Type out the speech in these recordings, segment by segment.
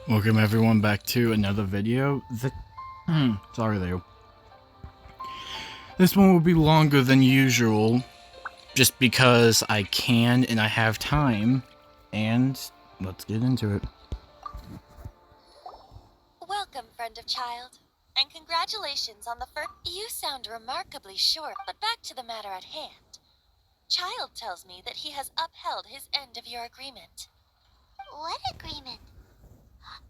Welcome everyone back to another video. Sorry there. This one will be longer than usual, just because I can and I have time. And let's get into it. Welcome, friend of child, and congratulations on the first. You sound remarkably short, but back to the matter at hand. Child tells me that he has upheld his end of your agreement. What agreement?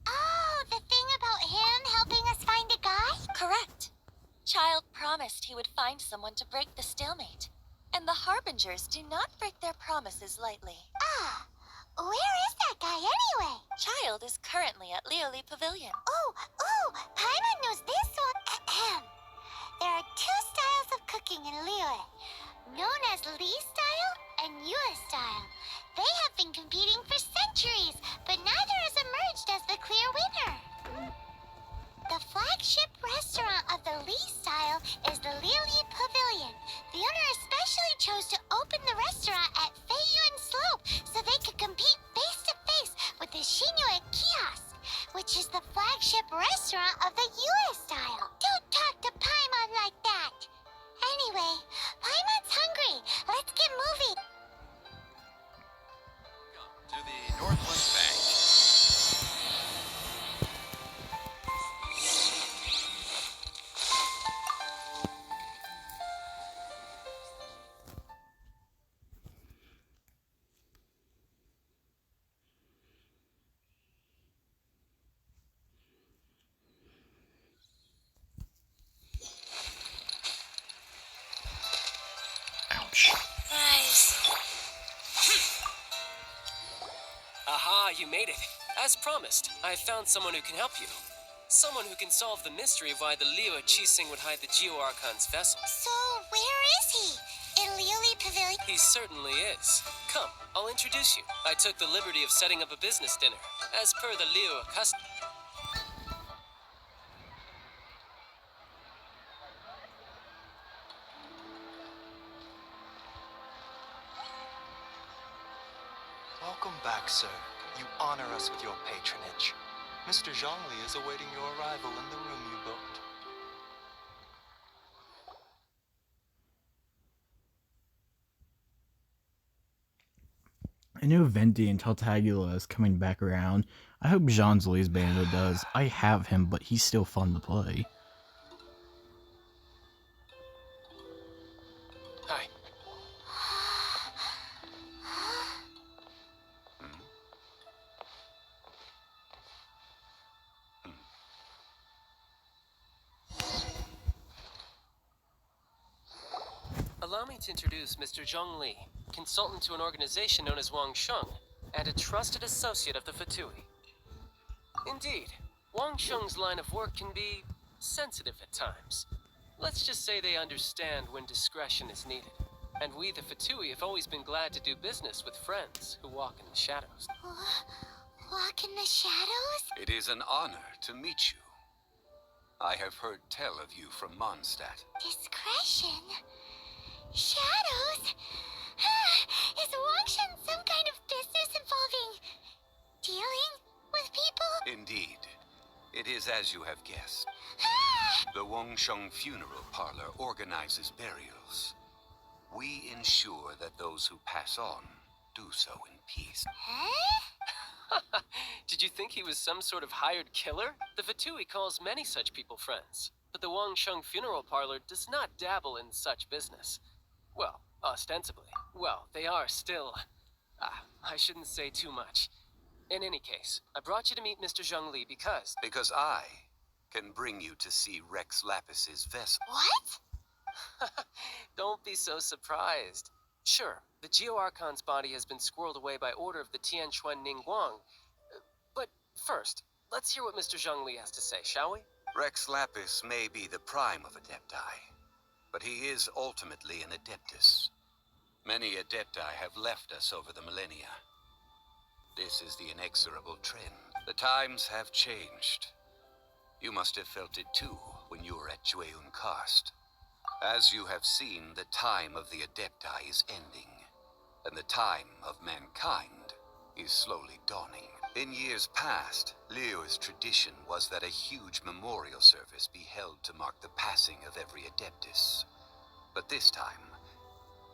Oh, the thing about him helping us find a guy? Correct. Child promised he would find someone to break the stalemate, and the Harbingers do not break their promises lightly. Ah, where is that guy anyway? Child is currently at Leoli Pavilion. Oh, Paimon knows this one. There are two styles of cooking in Liyue, known as Li style and Yue style. They have been competing for centuries, but neither has emerged as the clear winner. The flagship restaurant of the Li style is the Lili Pavilion. The owner especially chose to open the restaurant at Feiyuan Slope so they could compete face-to-face with the Shinue Kiosk, which is the flagship restaurant of the Yue style. Don't talk to Paimon like that. Anyway, Paimon's hungry. Let's get moving. To the Northland Bank. Ouch. Nice. Aha, you made it. As promised, I've found someone who can help you. Someone who can solve the mystery of why the Liyue Qixing would hide the Geo Archon's vessel. So, where is he? In Lili Pavilion? He certainly is. Come, I'll introduce you. I took the liberty of setting up a business dinner, as per the Liyue custom. Welcome back, sir. You honor us with your patronage. Mr. Zhongli is awaiting your arrival in the room you booked. I know Venti and Tartaglia is coming back around. I hope Jean-Zli's bando does. I have him, but he's still fun to play. Hi. Allow me to introduce Mr. Zhong Li, consultant to an organization known as Wang Sheng, and a trusted associate of the Fatui. Indeed, Wang Sheng's line of work can be sensitive at times. Let's just say they understand when discretion is needed. And we, the Fatui, have always been glad to do business with friends who walk in the shadows. Walk in the shadows? It is an honor to meet you. I have heard tell of you from Mondstadt. Discretion? Shadows? Is Wangshan some kind of business involving dealing with people? Indeed, it is as you have guessed. The Wangsheng Funeral Parlor organizes burials. We ensure that those who pass on do so in peace. Huh? Did you think he was some sort of hired killer? The Fatui calls many such people friends, but the Wangsheng Funeral Parlor does not dabble in such business. Well, ostensibly. Well, they are still... I shouldn't say too much. In any case, I brought you to meet Mr. Zhong Li because... Because I can bring you to see Rex Lapis's vessel. What? Don't be so surprised. Sure, the Geo Archon's body has been squirreled away by order of the Tianquan Ningguang. But first, let's hear what Mr. Zhong Li has to say, shall we? Rex Lapis may be the prime of Adepti, but he is ultimately an Adeptus. Many Adepti have left us over the millennia. This is the inexorable trend. The times have changed. You must have felt it too when you were at Jueyun Karst. As you have seen, the time of the Adepti is ending, and the time of mankind is slowly dawning. In years past, Liyue's tradition was that a huge memorial service be held to mark the passing of every Adeptus. But this time,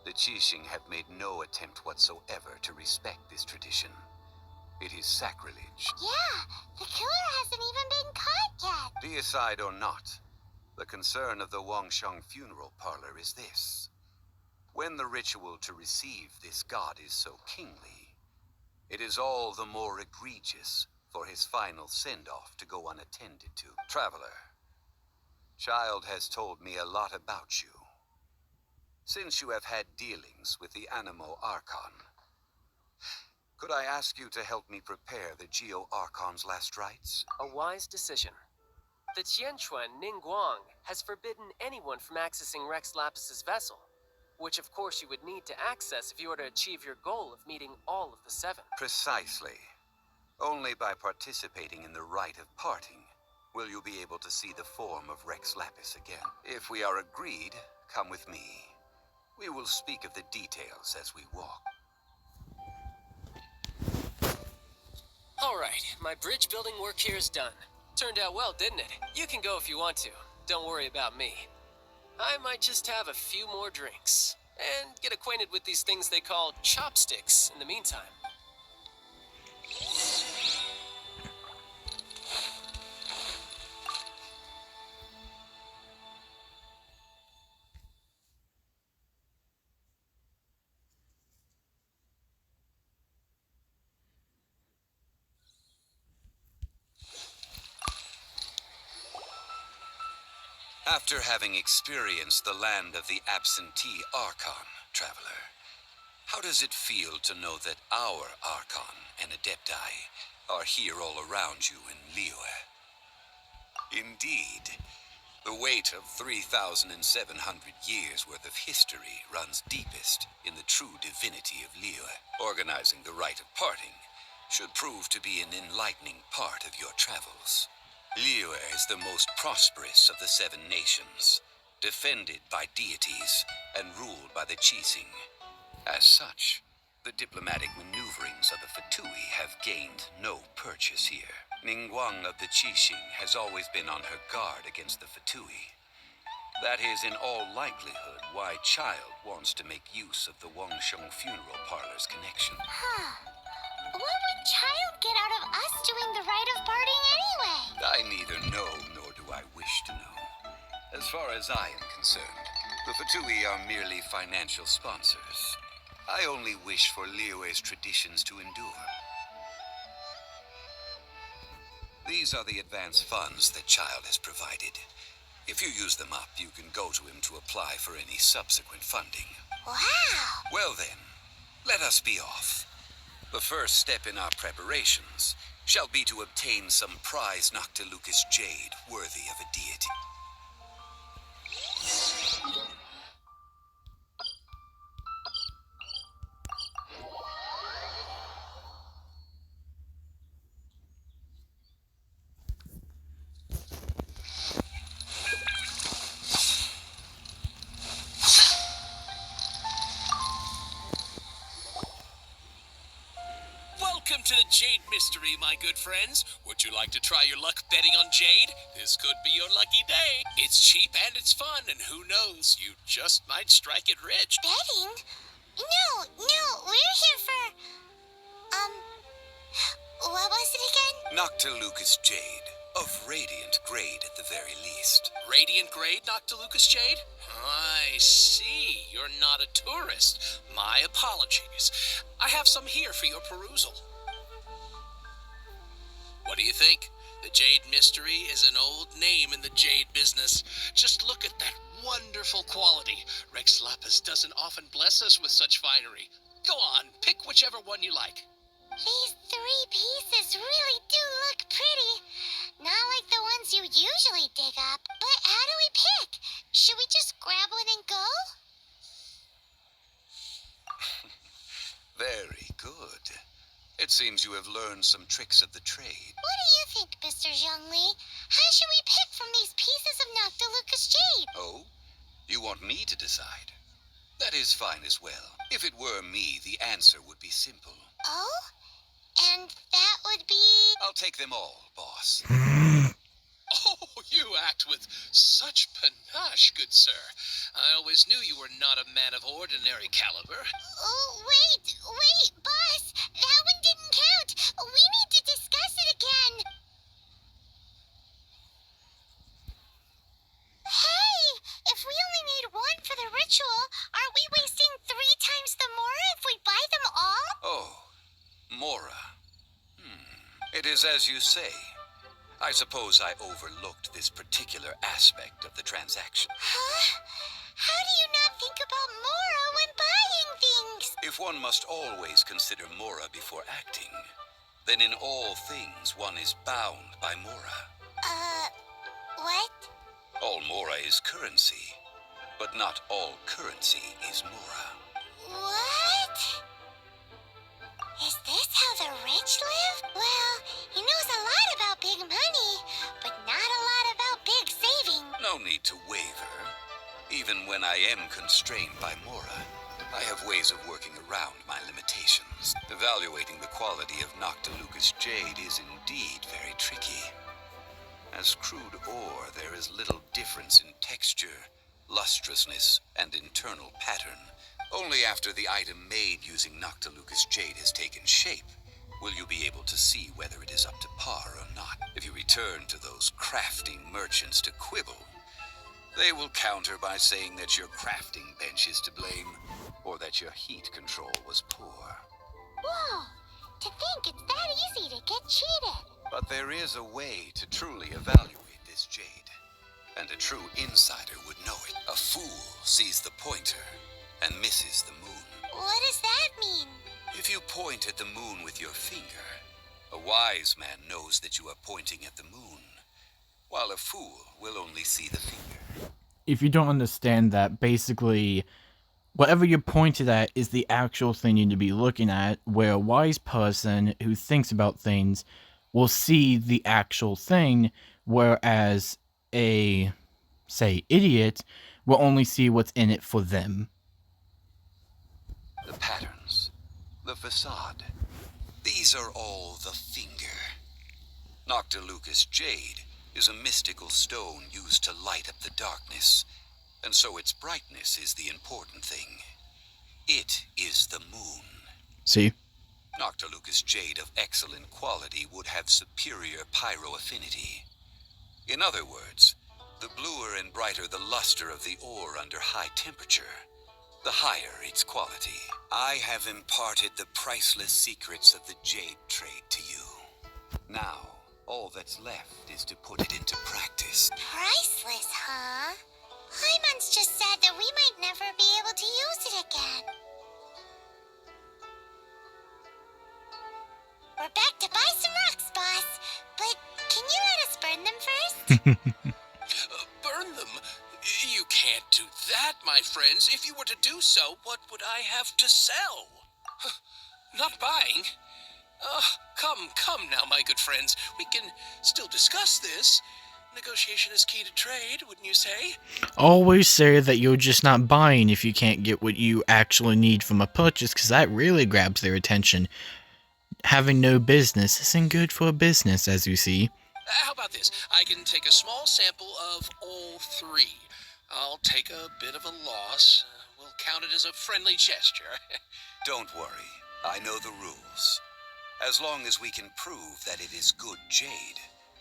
the Qixing have made no attempt whatsoever to respect this tradition. It is sacrilege. Yeah, the killer hasn't even been caught yet. Deicide or not, the concern of the Wangsheng funeral parlor is this. When the ritual to receive this god is so kingly, it is all the more egregious for his final send-off to go unattended to. Traveler, Child has told me a lot about you. Since you have had dealings with the Animo Archon, could I ask you to help me prepare the Geo Archon's last rites? A wise decision. The Tianquan Ningguang has forbidden anyone from accessing Rex Lapis's vessel, which of course you would need to access if you were to achieve your goal of meeting all of the seven. Precisely. Only by participating in the rite of parting will you be able to see the form of Rex Lapis again. If we are agreed, come with me. We will speak of the details as we walk. Alright, my bridge building work here is done. Turned out well, didn't it? You can go if you want to. Don't worry about me. I might just have a few more drinks, and get acquainted with these things they call chopsticks in the meantime. After having experienced the land of the absentee Archon, Traveler, how does it feel to know that our Archon and Adepti are here all around you in Liyue? Indeed, the weight of 3,700 years' worth of history runs deepest in the true divinity of Liyue. Organizing the rite of parting should prove to be an enlightening part of your travels. Liyue is the most prosperous of the seven nations, defended by deities and ruled by the Qixing. As such, the diplomatic maneuverings of the Fatui have gained no purchase here. Ningguang of the Qixing has always been on her guard against the Fatui. That is in all likelihood why Child wants to make use of the Wangsheng funeral parlor's connection. What would Child get out of us doing the rite of parting anyway? I neither know nor do I wish to know. As far as I am concerned, the Fatui are merely financial sponsors. I only wish for Liyue's traditions to endure. These are the advance funds that Child has provided. If you use them up, you can go to him to apply for any subsequent funding. Wow! Well then, let us be off. The first step in our preparations shall be to obtain some prize Noctilucous jade worthy of a deity. Welcome to the Jade Mystery, my good friends. Would you like to try your luck betting on Jade? This could be your lucky day. It's cheap and it's fun, and who knows, you just might strike it rich. Betting? No, we're here for... what was it again? Noctilucous jade, of radiant grade at the very least. Radiant grade, Noctilucous Jade? I see. You're not a tourist. My apologies. I have some here for your perusal. What do you think? The Jade Mystery is an old name in the jade business. Just look at that wonderful quality. Rex Lapis doesn't often bless us with such finery. Go on, pick whichever one you like. These 3 pieces really do look pretty. Not like the ones you usually dig up. But how do we pick? Should we just grab one and go? Very good. It seems you have learned some tricks of the trade. What do you think, Mr. Zhongli? How should we pick from these pieces of Noctilucous jade? Oh? You want me to decide? That is fine as well. If it were me, the answer would be simple. Oh? And that would be... I'll take them all, boss. Oh, you act with such panache, good sir. I always knew you were not a man of ordinary caliber. Oh, wait, boss! That one didn't count! We need to discuss it again! Hey! If we only need one for the ritual, aren't we wasting 3 times the Mora if we buy them all? Oh, Mora. It is as you say. I suppose I overlooked this particular aspect of the transaction. Huh? How do you not think about Mora when buying things? If one must always consider Mora before acting, then in all things one is bound by Mora. What? All Mora is currency, but not all currency is Mora. What? Is this how the rich live? Well, he knows a lot about big money, but not a lot about big saving. No need to waver. Even when I am constrained by Mora, I have ways of working around my limitations. Evaluating the quality of Noctilucous jade is indeed very tricky. As crude ore, there is little difference in texture, lustrousness, and internal pattern. Only after the item made using Noctilucous jade has taken shape will you be able to see whether it is up to par or not. If you return to those crafting merchants to quibble, they will counter by saying that your crafting bench is to blame, or that your heat control was poor. Whoa! To think it's that easy to get cheated. But there is a way to truly evaluate this jade, and a true insider would know it. A fool sees the pointer and misses the moon. What does that mean? If you point at the moon with your finger, a wise man knows that you are pointing at the moon, while a fool will only see the finger. If you don't understand that, basically, whatever you're pointed at is the actual thing you need to be looking at, where a wise person who thinks about things will see the actual thing, whereas a, say, idiot will only see what's in it for them. The patterns, the facade, these are all the finger. Noctilucous jade is a mystical stone used to light up the darkness, and so its brightness is the important thing. It is the moon. See? Noctilucous jade of excellent quality would have superior pyro affinity. In other words, the bluer and brighter the luster of the ore under high temperature, the higher its quality. I have imparted the priceless secrets of the jade trade to you. Now, all that's left is to put it into practice. Priceless, huh? Hyman's just said that we might never be able to use it again. We're back to buy some rocks, boss. But can you let us burn them first? Burn them? You can't do that, my friends. If you were to do so, what would I have to sell? Not buying? Come now, my good friends. We can still discuss this. Negotiation is key to trade, wouldn't you say? Always say that you're just not buying if you can't get what you actually need from a purchase, because that really grabs their attention. Having no business isn't good for a business, as you see. How about this? I can take a small sample of all 3. I'll take a bit of a loss. We'll count it as a friendly gesture. Don't worry, I know the rules. As long as we can prove that it is good jade,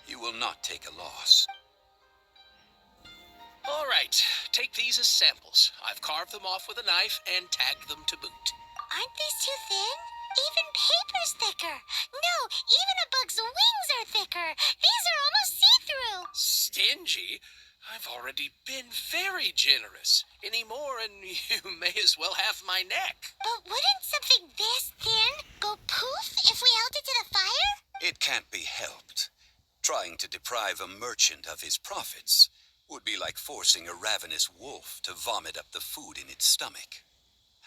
you will not take a loss. All right, take these as samples. I've carved them off with a knife and tagged them to boot. Aren't these too thin? Even paper's thicker. No, even a bug's wings are thicker. These are almost see-through. Stingy? I've already been very generous. Any more and you may as well have my neck. But wouldn't something this thin go poof if we held it to the fire? It can't be helped. Trying to deprive a merchant of his profits would be like forcing a ravenous wolf to vomit up the food in its stomach.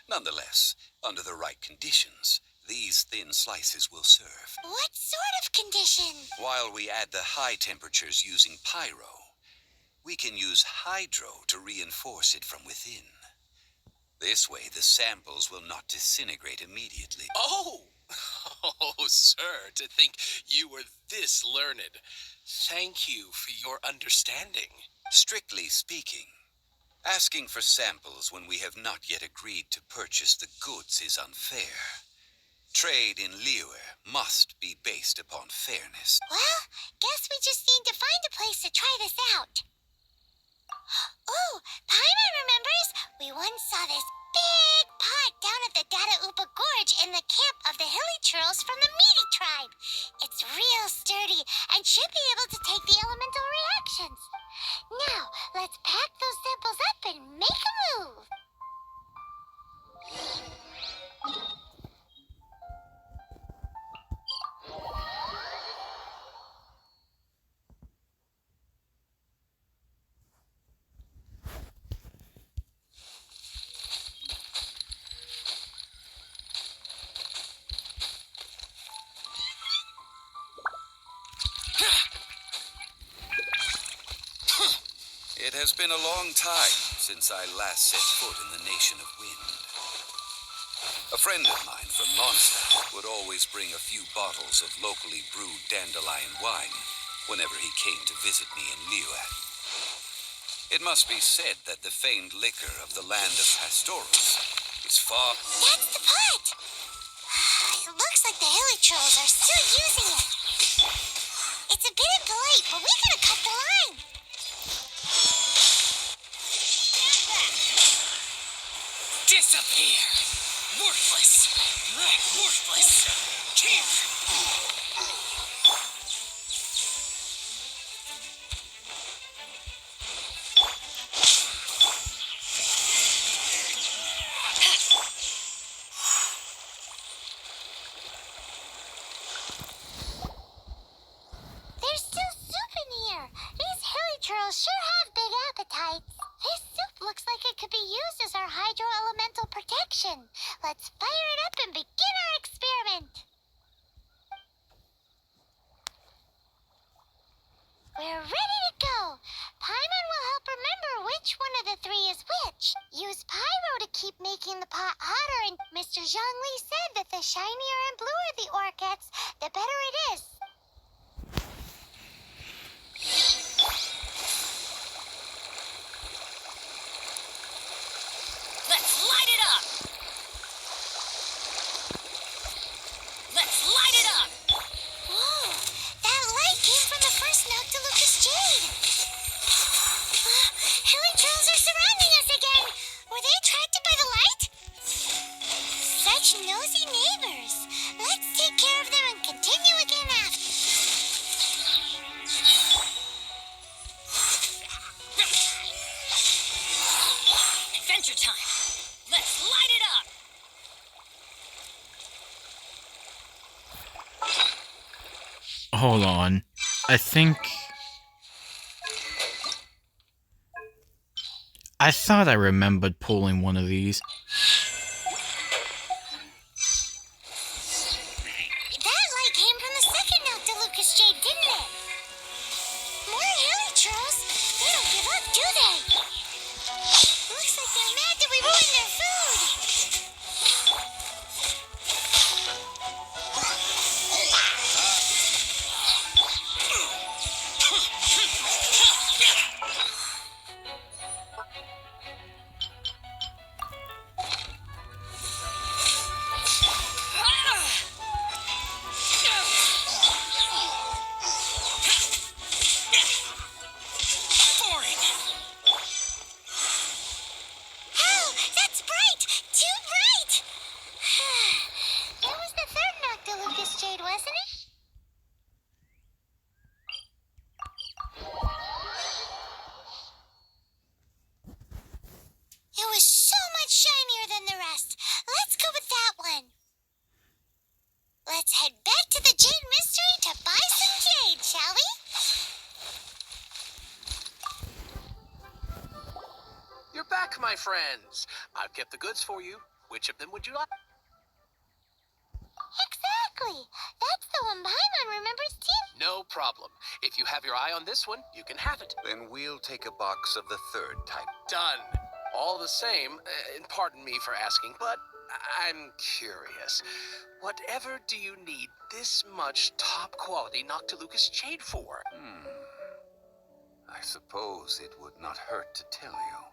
Nonetheless, under the right conditions, these thin slices will serve. What sort of condition? While we add the high temperatures using pyro, we can use hydro to reinforce it from within. This way, the samples will not disintegrate immediately. Oh, Oh, sir, to think you were this learned. Thank you for your understanding. Strictly speaking, asking for samples when we have not yet agreed to purchase the goods is unfair. Trade in Liyue must be based upon fairness. Well, guess we just need to find a place to try this out. Oh, Paimon remembers we once saw this big pot down at the Dada Upa Gorge in the camp of the hilly churls from the Meaty tribe. It's real sturdy and should be able to take the elemental reactions. Now, let's pack those samples up and make a move. It has been a long time since I last set foot in the Nation of Wind. A friend of mine from Mondstadt would always bring a few bottles of locally brewed dandelion wine whenever he came to visit me in Liyue. It must be said that the famed liquor of the land of Pastoros is far... That's the pot! It looks like the hilly trolls are still using it. It's a bit impolite, but we gotta cut the line. Disappear! Worthless! Worthless! Here! There's still soup in here. These hilly trolls sure have big appetites. This soup looks like it could be used as our hydro elemental protection. Let's fire it up and begin our experiment. We're ready to go. Paimon will help remember which one of the three is which. Use pyro to keep making the pot hotter, and Mr. Zhongli said that the shinier and bluer the ore gets, the better it is. Let's light it up! Let's light it up! Whoa, that light came from the first Noctilucous Jade. Hilly trolls are surrounding us again. Were they attracted by the light? Such nosy neighbors. Let's take care of them and continue again after. Adventure time! Let's light it up! Hold on. I think... I thought I remembered pulling one of these. That light came from the second Noctilucous Jade, didn't it? More hilly trolls. They don't give up, do they? Looks like they're mad that we ruined their food. Boring! Oh, that's bright! Too bright! That was the third Noctilucous Jade, wasn't it? It was so much shinier than the rest. Let's go with that one. Let's head back to the Jade Mystery to buy some jade, shall we? You're back, my friends. I've kept the goods for you. Which of them would you like? Exactly. That's the one Paimon remembers too. No problem. If you have your eye on this one, you can have it. Then we'll take a box of the third type. Done. All the same, and pardon me for asking, but I'm curious. Whatever do you need this much top-quality Noctilucous jade for? I suppose it would not hurt to tell you.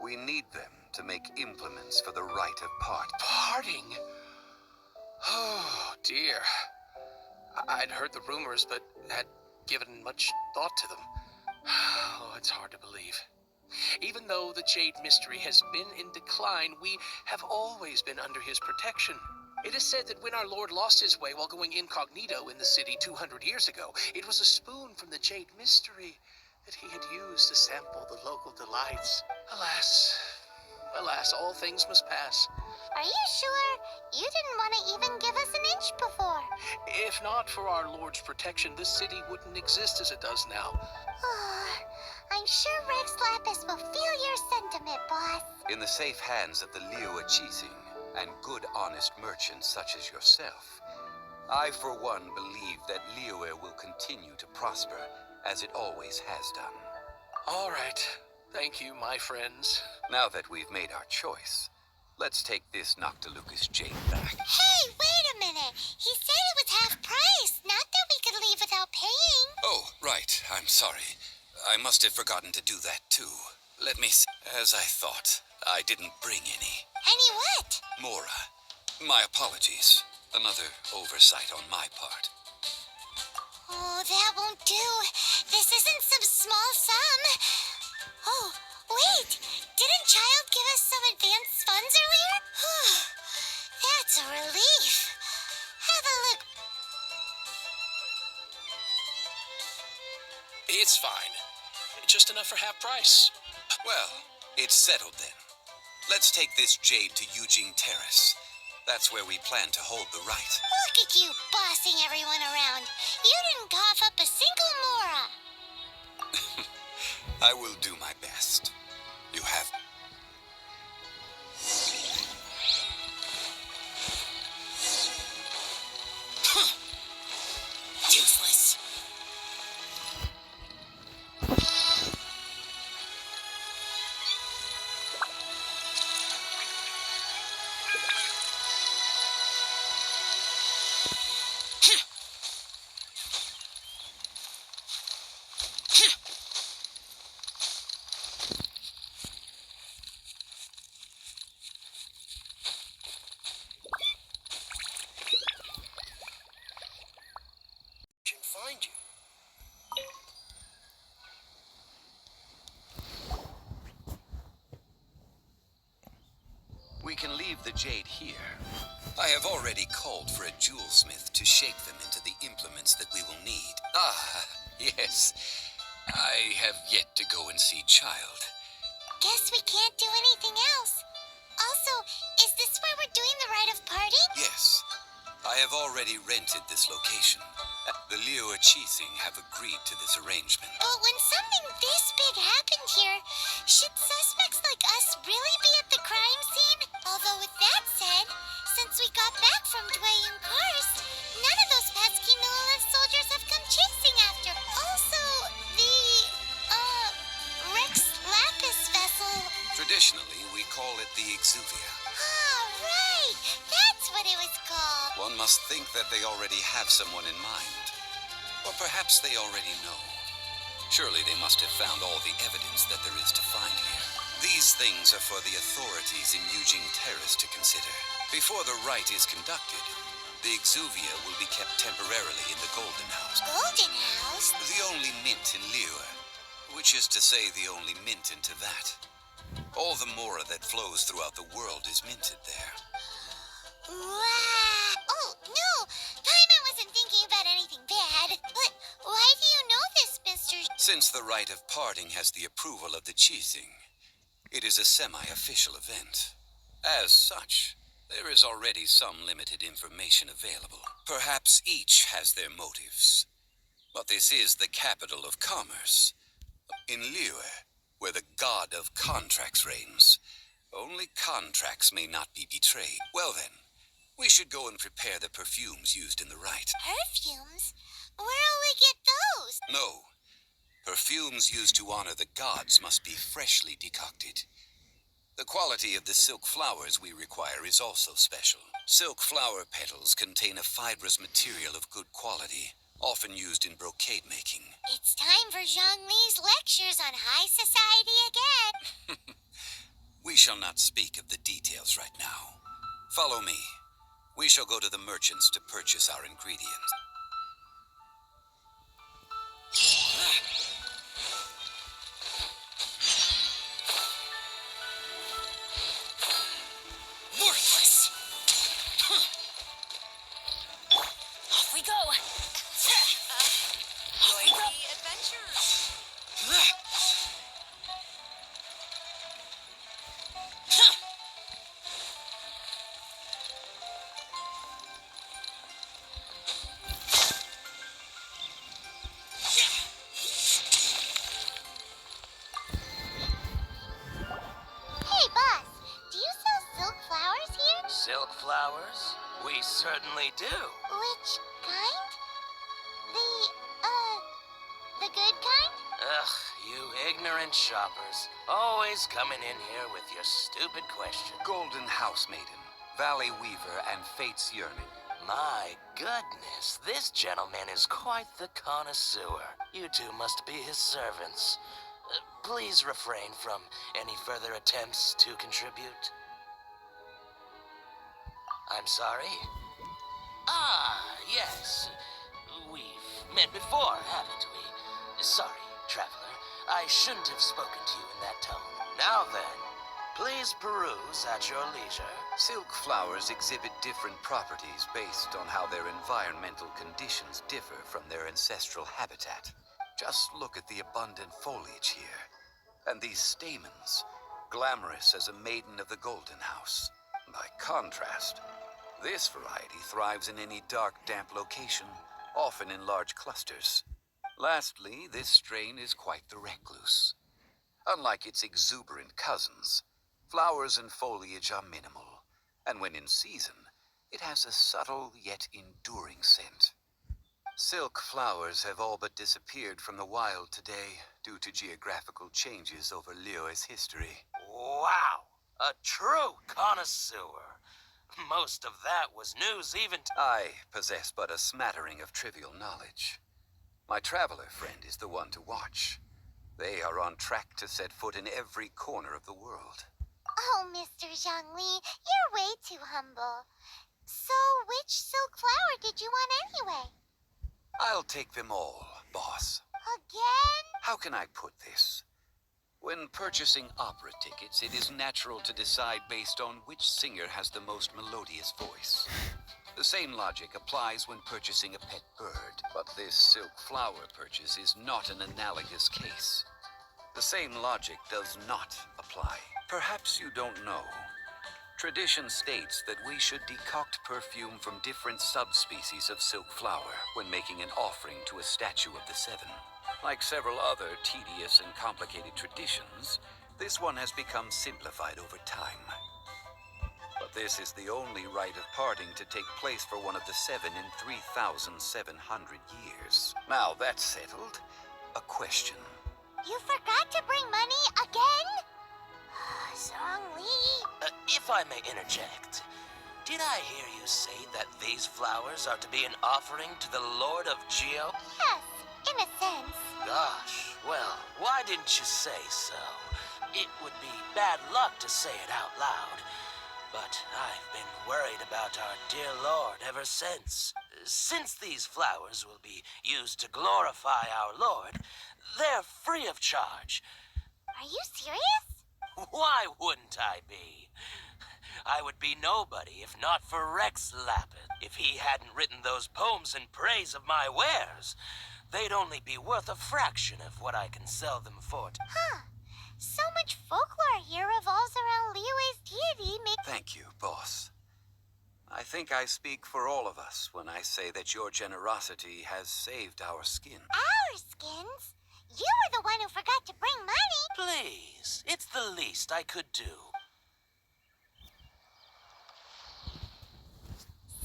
We need them to make implements for the rite of part. Parting? Oh, dear. I'd heard the rumors, but had given much thought to them. Oh, it's hard to believe. Even though the Jade Mystery has been in decline, we have always been under his protection. It is said that when our Lord lost his way while going incognito in the city 200 years ago, it was a spoon from the Jade Mystery that he had used to sample the local delights. Alas, all things must pass. Are you sure? You didn't want to even give us an inch before. If not for our Lord's protection, this city wouldn't exist as it does now. I'm sure Rex Lapis will feel your sentiment, boss. In the safe hands of the Liyue Qixing and good, honest merchants such as yourself, I, for one, believe that Liyue will continue to prosper as it always has done. All right. Thank you, my friends. Now that we've made our choice, let's take this Noctilucous jade back. Hey, wait a minute. He said it was half price, not that we could leave without paying. Oh, right. I'm sorry. I must have forgotten to do that, too. Let me see. As I thought, I didn't bring any. Any what? Mora, my apologies. Another oversight on my part. Oh, that won't do. This isn't some small sum. Oh, wait. Didn't Child give us some advance funds earlier? That's a relief. Have a look. It's fine. Just enough for half price. Well, it's settled then. Let's take this jade to Yujing Terrace. That's where we plan to hold the rite. Look at you bossing everyone around. You didn't cough up a single mora. I will do my best. You have... Useless. Should find you. We can leave the jade here. I have already called for a jewelsmith to shape them into the implements that we will need. Ah, yes. I have yet to go and see Child. Guess we can't do anything else. Also, is this where we're doing the rite of parting? Yes. I have already rented this location. The Liyue Qixing have agreed to this arrangement. But when something this big happened here, should suspects like us really be at the crime scene? Although with that said, since we got back from Dwayne Cars, none of those pesky Millilith soldiers have come chasing after. Also, the, Rex Lapis vessel. Traditionally, we call it the Exuvia. Ah, right! That's what it was called. One must think that they already have someone in mind. Or perhaps they already know. Surely they must have found all the evidence that there is to find here. These things are for the authorities in Yujing Terrace to consider. Before the rite is conducted, the Exuvia will be kept temporarily in the Golden House. Golden House? The only mint in Liyue, which is to say the only mint into that. All the mora that flows throughout the world is minted there. Wow! Oh, no! Paimon wasn't thinking about anything bad. But why do you know this, Mr. Since the rite of parting has the approval of the Qixing, it is a semi-official event. As such, there is already some limited information available. Perhaps each has their motives. But this is the capital of commerce. In Liyue, where the god of contracts reigns, only contracts may not be betrayed. Well then, we should go and prepare the perfumes used in the rite. Perfumes? Where'll we get those? No. Perfumes used to honor the gods must be freshly decocted. The quality of the silk flowers we require is also special. Silk flower petals contain a fibrous material of good quality, often used in brocade making. It's time for Zhongli's lectures on high society again. We shall not speak of the details right now. Follow me. We shall go to the merchants to purchase our ingredients. Worthless! Off we go! Enjoy the adventures! Hey, boss, do you sell silk flowers here? Silk flowers? We certainly do. Which kind? The good kind? Ugh, you ignorant shoppers. Always coming in here with your stupid questions. Golden House Maiden, Valley Weaver, and Fate's Yearning. My goodness, this gentleman is quite the connoisseur. You two must be his servants. Please refrain from any further attempts to contribute. I'm sorry? Ah, yes. We've met before, haven't we? Sorry, traveler. I shouldn't have spoken to you in that tone. Now then, please peruse at your leisure. Silk flowers exhibit different properties based on how their environmental conditions differ from their ancestral habitat. Just look at the abundant foliage here. And these stamens, glamorous as a maiden of the Golden House. By contrast, this variety thrives in any dark, damp location, often in large clusters. Lastly, this strain is quite the recluse. Unlike its exuberant cousins, flowers and foliage are minimal, and when in season, it has a subtle yet enduring scent. Silk flowers have all but disappeared from the wild today due to geographical changes over Liyue's history. Wow, a true connoisseur. Most of that was news even to... I possess but a smattering of trivial knowledge. My traveler friend is the one to watch. They are on track to set foot in every corner of the world. Oh, Mr. Zhongli, you're way too humble. So, which silk flower did you want anyway? I'll take them all, boss. Again? How can I put this? When purchasing opera tickets, it is natural to decide based on which singer has the most melodious voice. The same logic applies when purchasing a pet bird, but this silk flower purchase is not an analogous case. The same logic does not apply. Perhaps you don't know. Tradition states that we should decoct perfume from different subspecies of silk flower when making an offering to a statue of the seven. Like several other tedious and complicated traditions, this one has become simplified over time. But this is the only rite of parting to take place for one of the seven in 3,700 years. Now that's settled, a question. You forgot to bring money again? Zhongli. If I may interject, did I hear you say that these flowers are to be an offering to the Lord of Geo? Yes, in a sense. Gosh, well, why didn't you say so? It would be bad luck to say it out loud. But I've been worried about our dear Lord ever since. Since these flowers will be used to glorify our Lord, they're free of charge. Are you serious? Why wouldn't I be? I would be nobody if not for Rex Lapid. If he hadn't written those poems in praise of my wares, they'd only be worth a fraction of what I can sell them for. Huh. So much folklore here revolves around Liyue's deity Thank you, boss. I think I speak for all of us when I say that your generosity has saved our skin. our skins. You were the one who forgot to bring money. Please, it's the least I could do.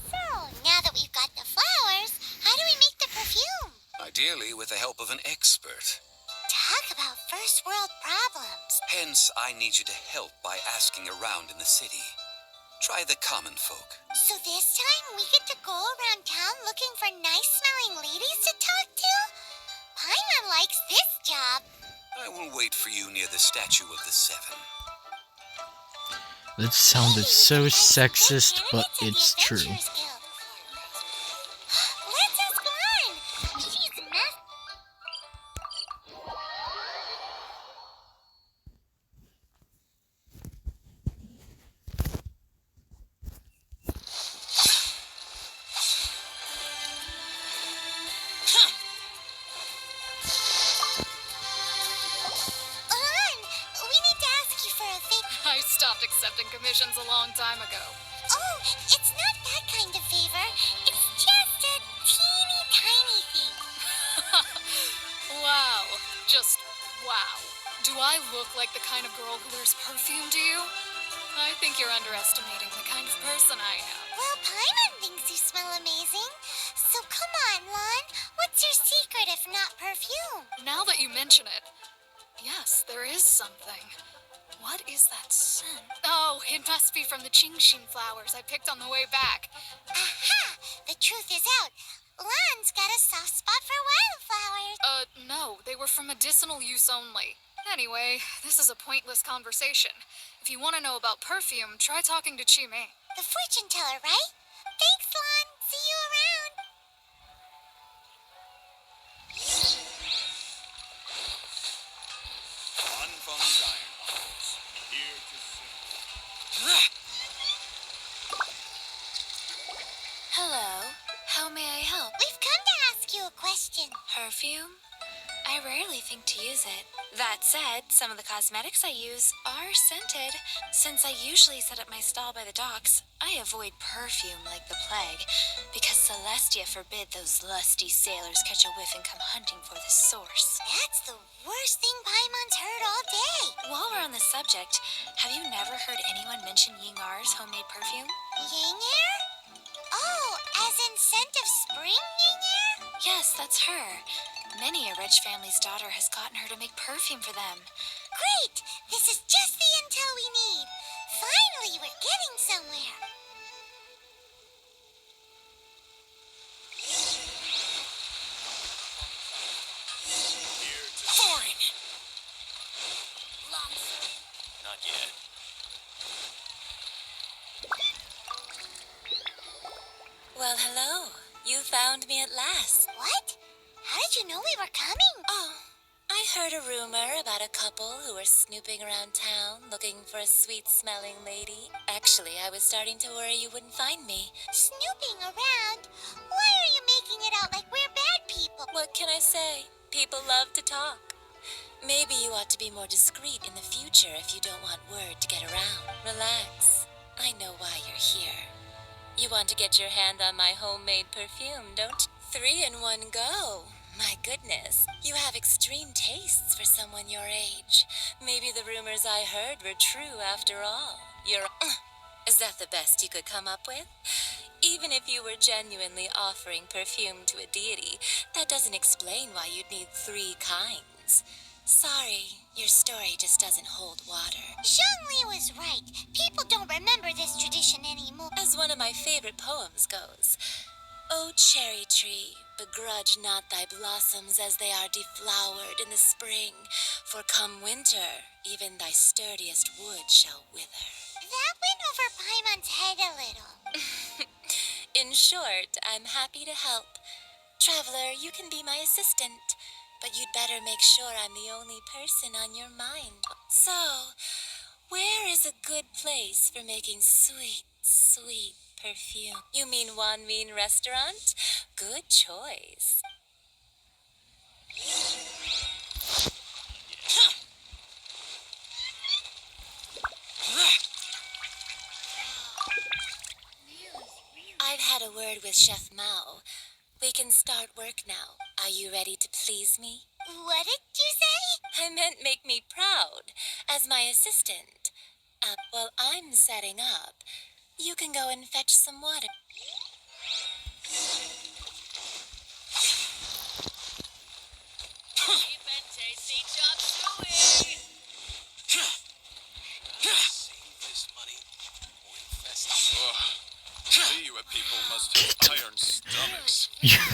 So, now that we've got the flowers, how do we make the perfume? Ideally with the help of an expert. Talk about first world problems. Hence, I need you to help by asking around in the city. Try the common folk. So this time we get to go around town looking for nice-smelling ladies to talk to? Paimon likes this job. I will wait for you near the statue of the Seven. That sounded so sexist, but it's true. Let's ask Lan. She's messed. Lan, we need to ask you for a favor. I stopped accepting commissions a long time ago. Oh, it's not that kind of favor. It's just a teeny tiny thing. Wow. Just wow. Do I look like the kind of girl who wears perfume to you? I think you're underestimating the kind of person I am. Well, Paimon thinks you smell amazing. So come on, Lan. What's your secret if not perfume? Now that you mention it, yes, there is something. What is that scent? Oh, it must be from the genshin flowers I picked on the way back. Aha! The truth is out. Lan's got a soft spot for wildflowers. No, they were for medicinal use only. Anyway, this is a pointless conversation. If you want to know about perfume, try talking to Chime. The fortune teller, right? Thanks, Lan. See you around. One from Zion. Here to Hello. How may I help? We've come to ask you a question. Perfume? I rarely think to use it. That said, some of the cosmetics I use are scented. Since I usually set up my stall by the docks, I avoid perfume like the plague, because Celestia forbid those lusty sailors catch a whiff and come hunting for the source. That's the worst thing Paimon's heard all day. While we're on the subject, have you never heard anyone mention Yingar's homemade perfume? Ying'er? Oh, as in scent of spring, Ying'er? Yes, that's her. Many a rich family's daughter has gotten her to make perfume for them. Great! This is just the intel we need. Finally, we're getting somewhere. Foreign! Not yet. Well, hello. You found me at last. What? How did you know we were coming? Oh, I heard a rumor about a couple who were snooping around town looking for a sweet-smelling lady. Actually, I was starting to worry you wouldn't find me. Snooping around? Why are you making it out like we're bad people? What can I say? People love to talk. Maybe you ought to be more discreet in the future if you don't want word to get around. Relax. I know why you're here. You want to get your hand on my homemade perfume, don't you? 3 in one go. My goodness, you have extreme tastes for someone your age. Maybe the rumors I heard were true after all. Is that the best you could come up with? Even if you were genuinely offering perfume to a deity, that doesn't explain why you'd need 3 kinds. Sorry, your story just doesn't hold water. Zhongli was right. People don't remember this tradition anymore. As one of my favorite poems goes, O cherry tree, begrudge not thy blossoms as they are deflowered in the spring, for come winter, even thy sturdiest wood shall wither. That went over Paimon's head a little. In short, I'm happy to help. Traveler, you can be my assistant, but you'd better make sure I'm the only person on your mind. So, where is a good place for making sweet, sweet perfume? You mean Wanmin Restaurant? Good choice. I've had a word with Chef Mao. We can start work now. Are you ready to please me? What did you say? I meant make me proud as my assistant. While I'm setting up, you can go and fetch some water. Cheap and tasty chop suey!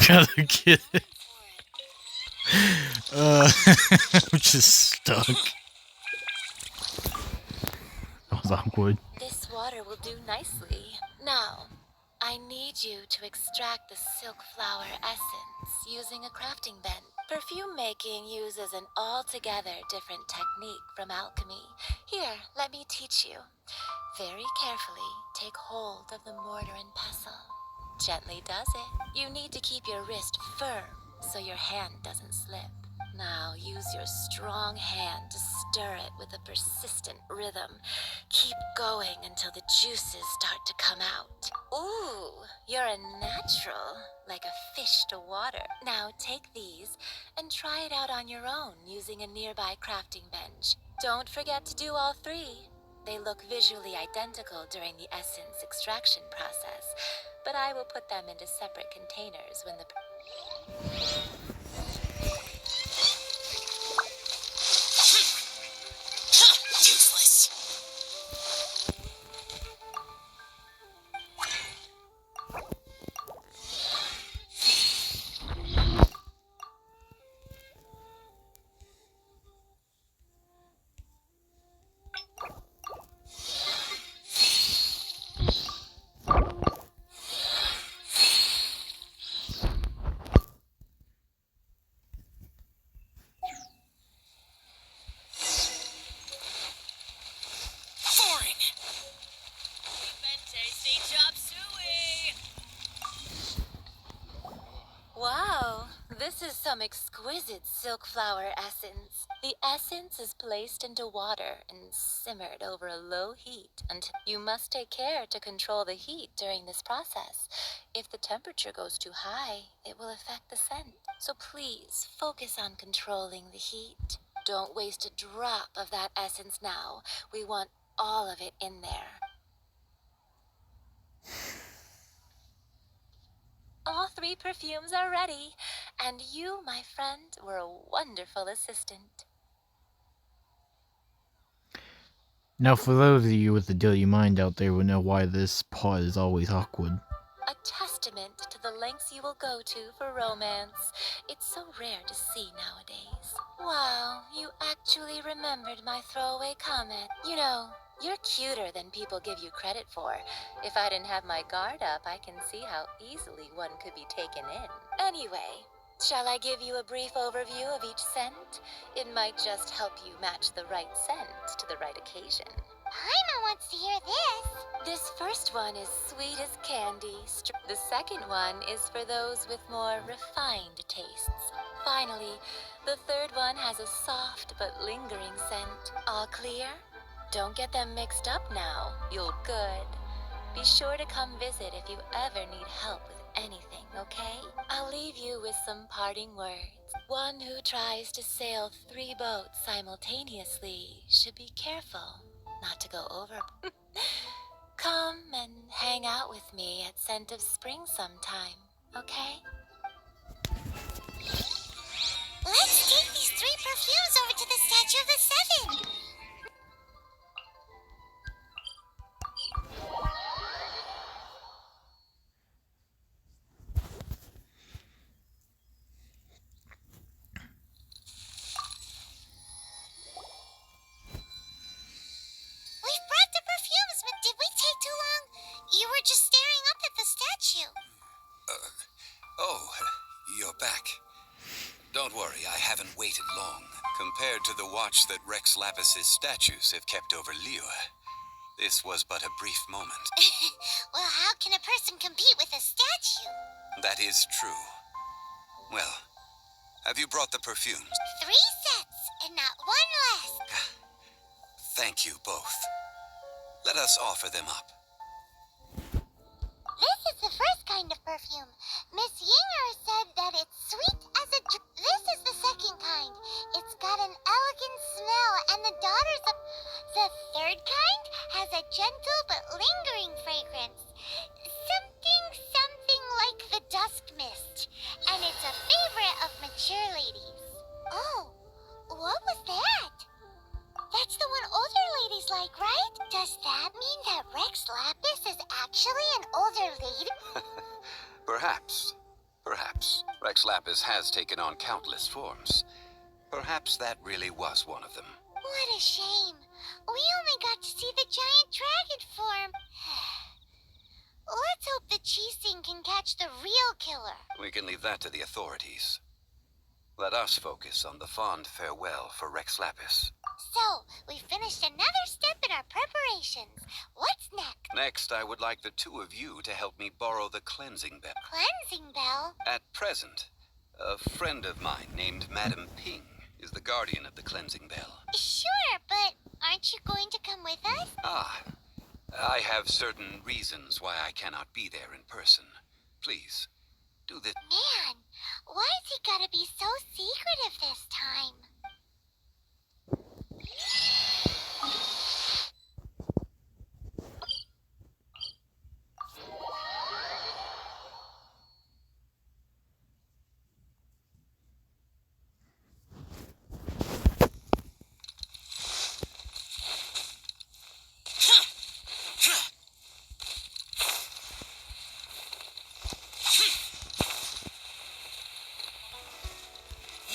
Gotta get it. I'm just stuck. That was awkward. This water will do nicely. Now, I need you to extract the silk flower essence using a crafting bench. Perfume making uses an altogether different technique from alchemy. Here, let me teach you. Very carefully, take hold of the mortar and pestle. Gently does it. You need to keep your wrist firm so your hand doesn't slip. Now use your strong hand to stir it with a persistent rhythm. Keep going until the juices start to come out. Ooh, you're a natural, like a fish to water. Now take these and try it out on your own using a nearby crafting bench. Don't forget to do all three. They look visually identical during the essence extraction process, but I will put them into separate containers when the... Useless. Boring. Tasty chop suey! Wow, this is some exquisite silk flower essence. The essence is placed into water and simmered over a low heat until you must take care to control the heat during this process. If the temperature goes too high, it will affect the scent. So please focus on controlling the heat. Don't waste a drop of that essence now. We want all of it in there. All three perfumes are ready, and you, my friend, were a wonderful assistant. Now, for those of you with a dirty mind out there will know why this part is always awkward. A testament to the lengths you will go to for romance. It's so rare to see nowadays. Wow, you actually remembered my throwaway comment. You know, you're cuter than people give you credit for. If I didn't have my guard up, I can see how easily one could be taken in. Anyway, shall I give you a brief overview of each scent? It might just help you match the right scent to the right occasion. Paimon wants to hear this. This first one is sweet as candy. The second one is for those with more refined tastes. Finally, the third one has a soft but lingering scent. All clear? Don't get them mixed up now. You'll good. Be sure to come visit if you ever need help with anything, okay? I'll leave you with some parting words. One who tries to sail 3 boats simultaneously should be careful not to go over. Come and hang out with me at Scent of Spring sometime, okay? Let's take these 3 perfumes over to the Statue of the Seven. We've brought the perfumes, but did we take too long? You were just staring up at the statue. Oh, you're back. Don't worry, I haven't waited long. Compared to the watch that Rex Lapis's statues have kept over Liyue, this was but a brief moment. Well, how can a person compete with a statue? That is true. Well, have you brought the perfumes? 3 sets, and not one less. Thank you both. Let us offer them up. This is the first kind of perfume. Miss Yinger said that it's sweet as a... This is the second kind. It's got an elegant smell, and the daughters of... The third kind has a gentle but lingering fragrance. Something like the dusk mist. And it's a favorite of mature ladies. Oh, what was that? That's the one older ladies like, right? Does that mean that Rex Lapis is actually an older lady? Perhaps. Perhaps. Rex Lapis has taken on countless forms. Perhaps that really was one of them. What a shame. We only got to see the giant dragon form. Let's hope the Chising can catch the real killer. We can leave that to the authorities. Let us focus on the fond farewell for Rex Lapis. So, we finished another step in our preparations. What's next? Next, I would like the two of you to help me borrow the cleansing bell. Cleansing bell? At present, a friend of mine named Madame Ping is the guardian of the cleansing bell. Sure, but aren't you going to come with us? I have certain reasons why I cannot be there in person. Please, do this. Man, why's he gotta be so secretive this time?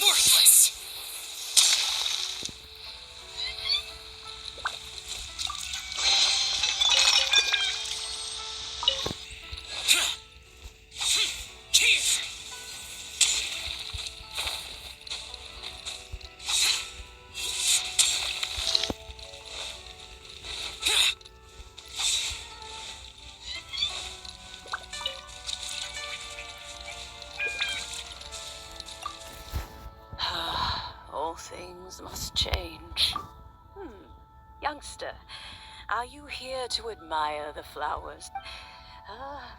Worthless! All things must change. Youngster, are you here to admire the flowers?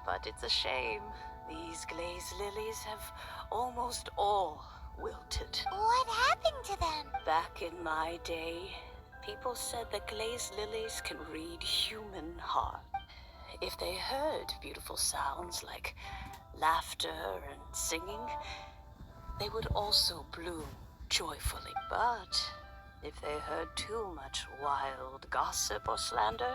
But it's a shame. These glazed lilies have almost all wilted. What happened to them? Back in my day, people said that glazed lilies can read human heart. If they heard beautiful sounds like laughter and singing, they would also bloom joyfully. But if they heard too much wild gossip or slander,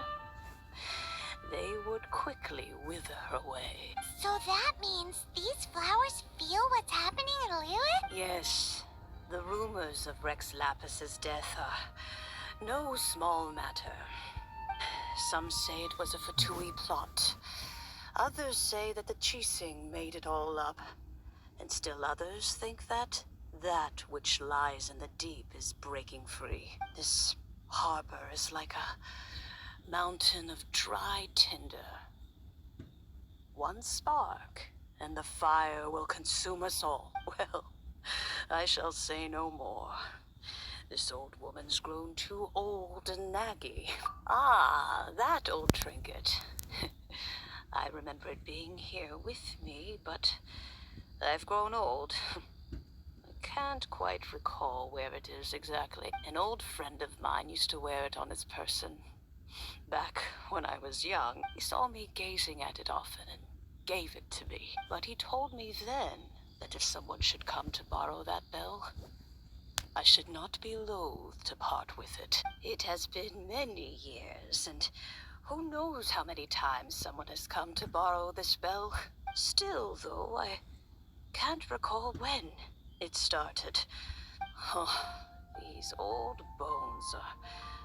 they would quickly wither away. So that means these flowers feel what's happening in Liyue? Yes, the rumors of Rex Lapis's death are no small matter. Some say it was a Fatui plot. Others say that the Chising made it all up. And still others think that which lies in the deep is breaking free. This harbor is like a mountain of dry tinder. One spark, and the fire will consume us all. Well, I shall say no more. This old woman's grown too old and naggy. Ah, that old trinket. I remember it being here with me, but I've grown old. I can't quite recall where it is exactly. An old friend of mine used to wear it on his person. Back when I was young, he saw me gazing at it often and gave it to me. But he told me then that if someone should come to borrow that bell, I should not be loath to part with it. It has been many years, and who knows how many times someone has come to borrow this bell. Still, though, I can't recall when it started. Oh, these old bones are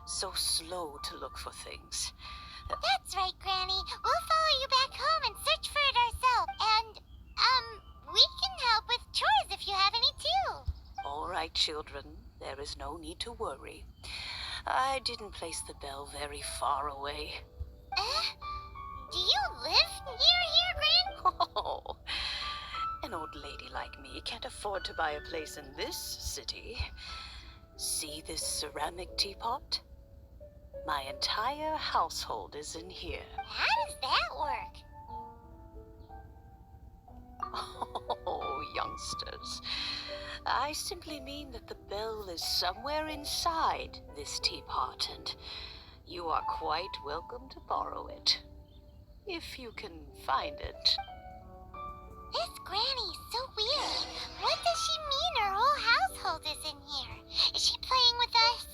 so slow to look for things. That's right, Granny. We'll follow you back home and search for it ourselves. And, we can help with chores if you have any too. All right, children. There is no need to worry. I didn't place the bell very far away. Do you live near here, Gran? Oh, an old lady like me can't afford to buy a place in this city. See this ceramic teapot? My entire household is in here. How does that work? Oh, youngsters. I simply mean that the bell is somewhere inside this teapot, and you are quite welcome to borrow it. If you can find it. This Granny's so weird. What does she mean her whole household is in here? Is she playing with us?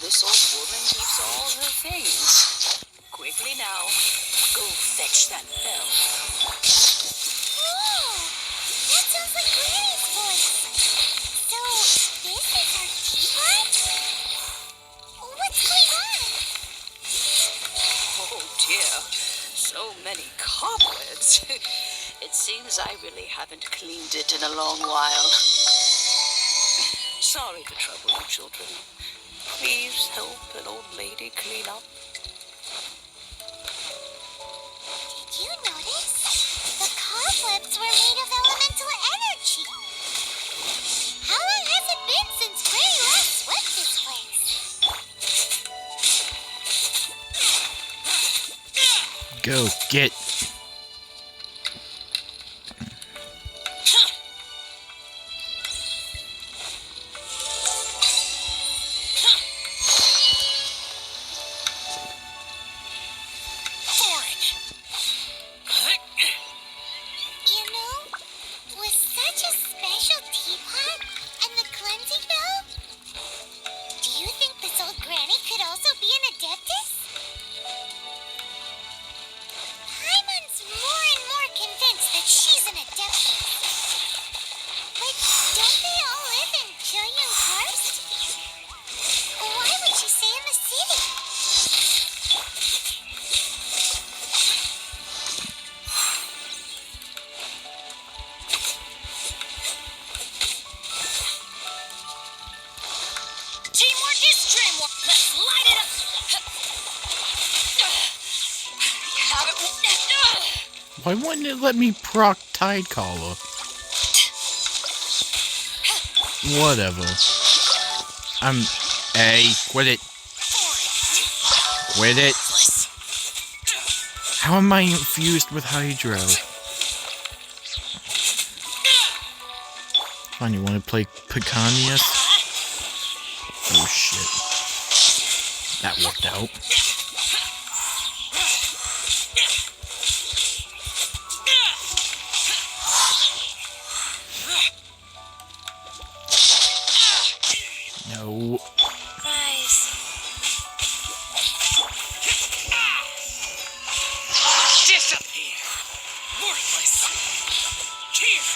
this old woman keeps all her things. Quickly now, go fetch that bell. Whoa! That sounds like Granny's voice. So, this is her teapot? What's going on? Oh dear, so many cobwebs. It seems I really haven't cleaned it in a long while. Sorry to trouble you, children. Please help an old lady clean up. Did you notice? The cobwebs were made of elemental energy. How long has it been since Granny last swept this place? Go get. You know, with such a special teapot and the cleansing bell, do you think this old granny could also be an adeptus? Paimon's more and more convinced that she's an adeptus. But don't they all live in Julian Karst? Why would she stay in the city? Teamwork is dreamwork. Let's light it up. Why wouldn't it let me proc Tide Collar? Whatever. Hey, quit it. Quit it. How am I infused with Hydro? Fine, you want to play Picanius? Oh shit. That worked out. No. Rise. Disappear! Worthless! Here!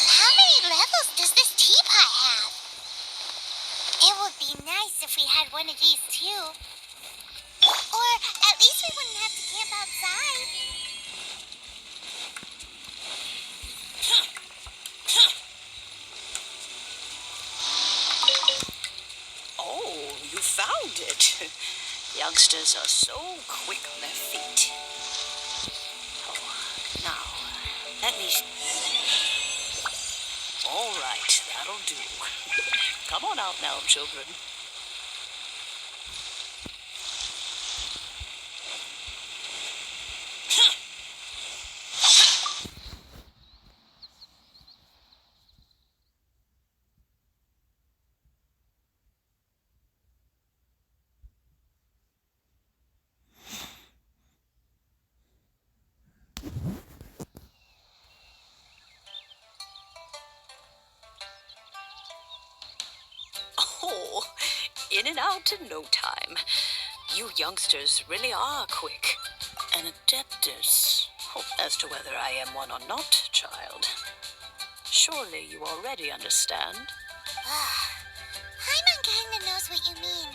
How many levels does this teapot have? It would be nice if we had one of these too. Or at least we wouldn't have to camp outside. Oh, you found it. Youngsters are so quick on their feet. Oh, now, let me... All right, that'll do. Come on out now, children. Oh, in and out in no time. You youngsters really are quick. An adeptus. Oh, as to whether I am one or not, child. Surely you already understand. Paimon kinda knows what you mean.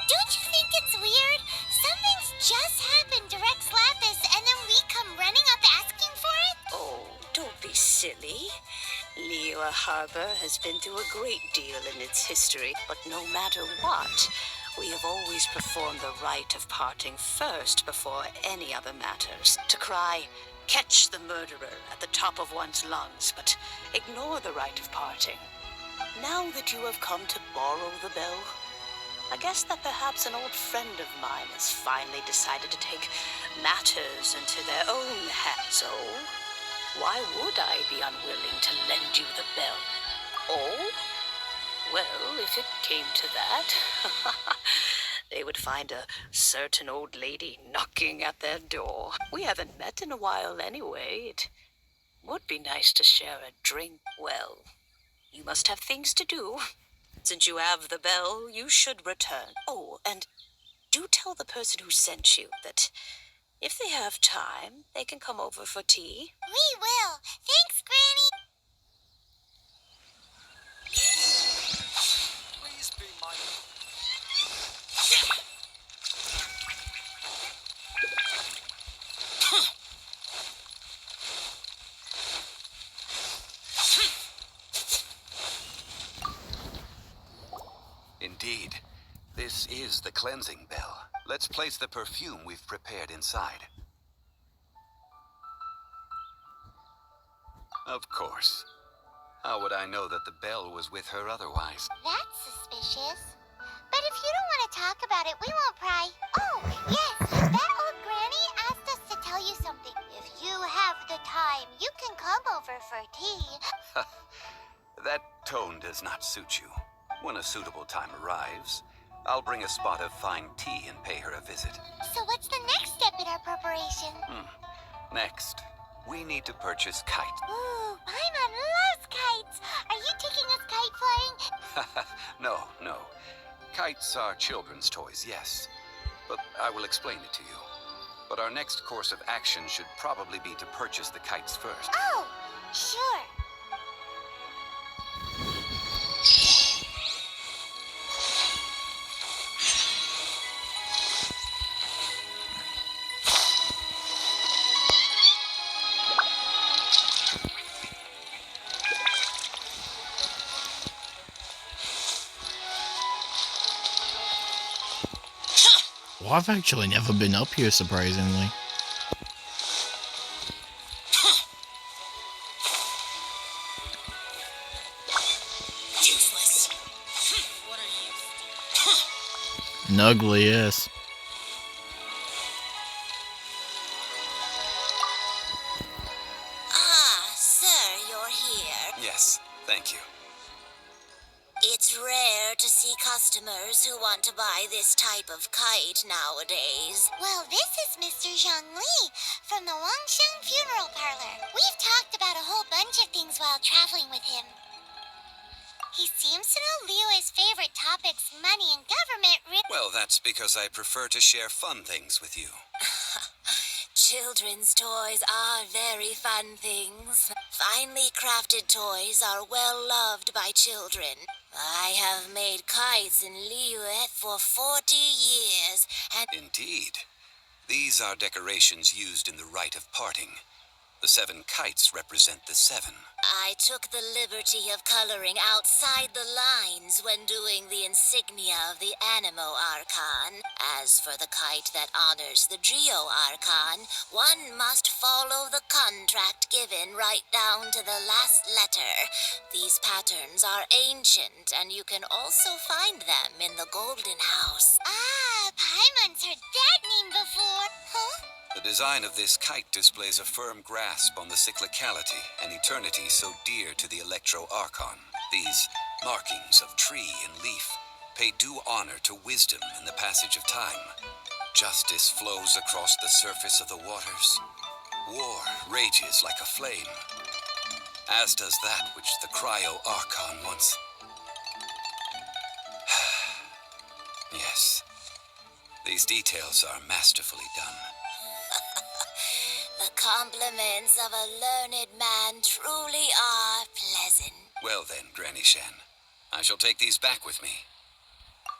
Don't you think it's weird? Something's just happened to Rex Lapis and then we come running up asking for it? Oh, don't be silly. Liyue Harbor has been through a great deal in its history, but no matter what, we have always performed the rite of parting first before any other matters. To cry, "Catch the murderer," at the top of one's lungs, but ignore the rite of parting. Now that you have come to borrow the bell, I guess that perhaps an old friend of mine has finally decided to take matters into their own hands. So, why would I be unwilling to lend you the bell? Oh? Well, if it came to that, they would find a certain old lady knocking at their door. We haven't met in a while anyway. It would be nice to share a drink. Well, you must have things to do. Since you have the bell, you should return. Oh, and do tell the person who sent you that if they have time, they can come over for tea. We will. Thanks, Granny. Please be my... Indeed, this is the cleansing bell. Let's place the perfume we've prepared inside. Of course. How would I know that the bell was with her otherwise? That's suspicious. But if you don't want to talk about it, we won't pry. Oh, yes, that old granny asked us to tell you something. If you have the time, you can come over for tea. That tone does not suit you. When a suitable time arrives, I'll bring a spot of fine tea and pay her a visit. So what's the next step in our preparation? Next, we need to purchase kites. Ooh, Paimon loves kites. Are you taking us kite flying? No. Kites are children's toys, yes. But I will explain it to you. But our next course of action should probably be to purchase the kites first. Oh, sure. Well, I've actually never been up here, surprisingly. Useless. What are you? An ugly ass. Ah, sir, you're here. Yes, thank you. It's rare to see customers who want to buy this type of kite nowadays. Well, this is Mr. Zhongli from the Wangsheng Funeral Parlor. We've talked about a whole bunch of things while traveling with him. He seems to know Liyue's favorite topics, money and government. Well, that's because I prefer to share fun things with you. Children's toys are very fun things. Finely crafted toys are well loved by children. I have made kites in Liyue for 40 years, and Indeed. These are decorations used in the rite of parting. The 7 kites represent the 7. I took the liberty of coloring outside the lines when doing the insignia of the Animo Archon. As for the kite that honors the Geo Archon, one must follow the contract given right down to the last letter. These patterns are ancient, and you can also find them in the Golden House. Ah, Paimon's heard that name before. Huh? The design of this kite displays a firm grasp on the cyclicality and eternity so dear to the Electro Archon. These markings of tree and leaf pay due honor to wisdom in the passage of time. Justice flows across the surface of the waters. War rages like a flame, as does that which the Cryo Archon once... Yes, these details are masterfully done. The compliments of a learned man truly are pleasant. Well then, Granny Shen, I shall take these back with me.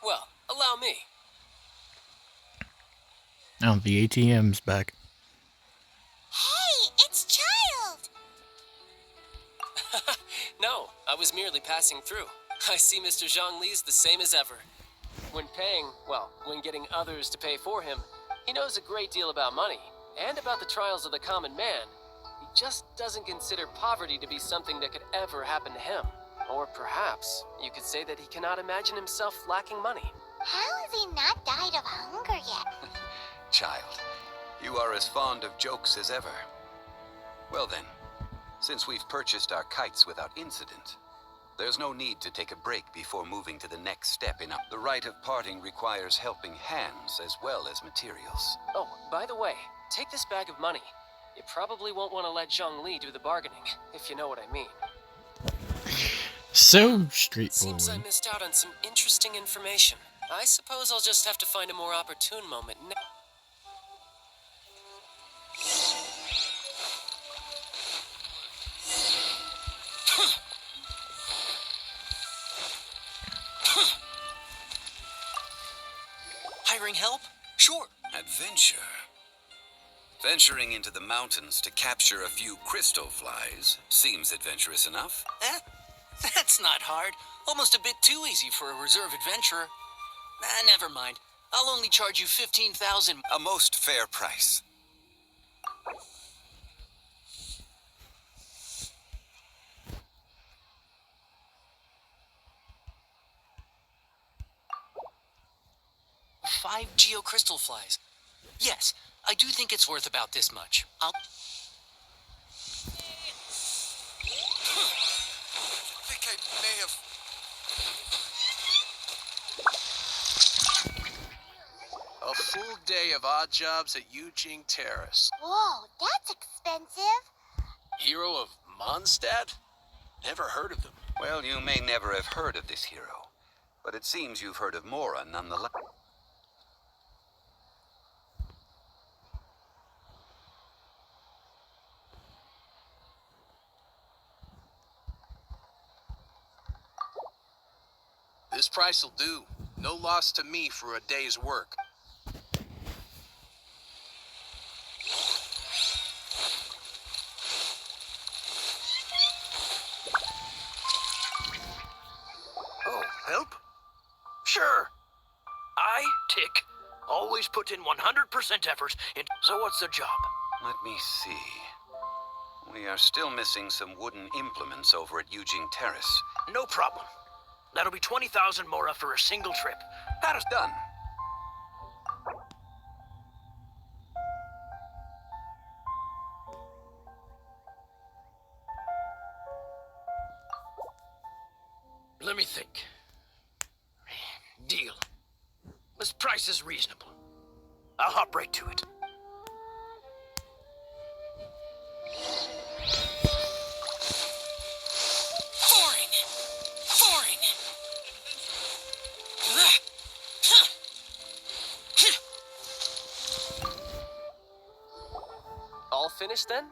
Well, allow me. Oh, the ATM's back. Hey, it's Child! No, I was merely passing through. I see Mr. Zhongli's the same as ever. When when getting others to pay for him, he knows a great deal about money, and about the trials of the common man. He just doesn't consider poverty to be something that could ever happen to him. Or perhaps you could say that he cannot imagine himself lacking money. How has he not died of hunger yet? Child, you are as fond of jokes as ever. Well then, since we've purchased our kites without incident, There's no need to take a break before moving to the next step in the rite of parting requires helping hands as well as materials. Oh, by the way, take this bag of money. You probably won't want to let Zhongli do the bargaining, if you know what I mean. So Seems I straightforward. missed out on some interesting information. I suppose I'll just have to find a more opportune moment Hiring help? Sure. Adventure. Venturing into the mountains to capture a few crystal flies seems adventurous enough. Eh? That's not hard. Almost a bit too easy for a reserve adventurer. Never mind. I'll only charge you 15,000. A most fair price. Five geocrystal flies. Yes, I do think it's worth about this much. I think I may have... A full day of odd jobs at Eugene Terrace. Whoa, that's expensive. Hero of Mondstadt? Never heard of them. Well, you may never have heard of this hero, but it seems you've heard of Mora nonetheless. This price'll do. No loss to me for a day's work. Oh, help? Sure. I, Tick, always put in 100% effort into... So what's the job? Let me see. We are still missing some wooden implements over at Eugene Terrace. No problem. That'll be 20,000 Mora for a single trip. How does... Done. Let me think. Deal. This price is reasonable. I'll hop right to it. Foreign! Foreign! All finished then?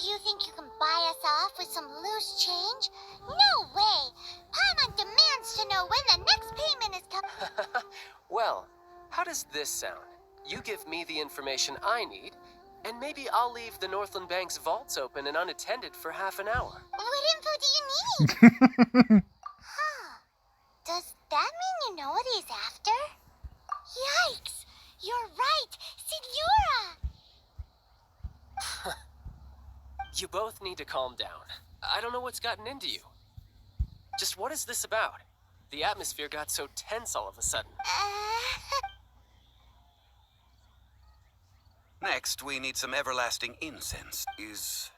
You think you can buy us off with some loose change? No way! Paimon demands to know when the next payment is coming. Well, how does this sound? You give me the information I need, and maybe I'll leave the Northland Bank's vaults open and unattended for half an hour. What info do you need? Huh. Does that mean you know what he's after? Yikes! You're right! Signora! You both need to calm down. I don't know what's gotten into you. Just what is this about? The atmosphere got so tense all of a sudden. Next, we need some everlasting incense. Is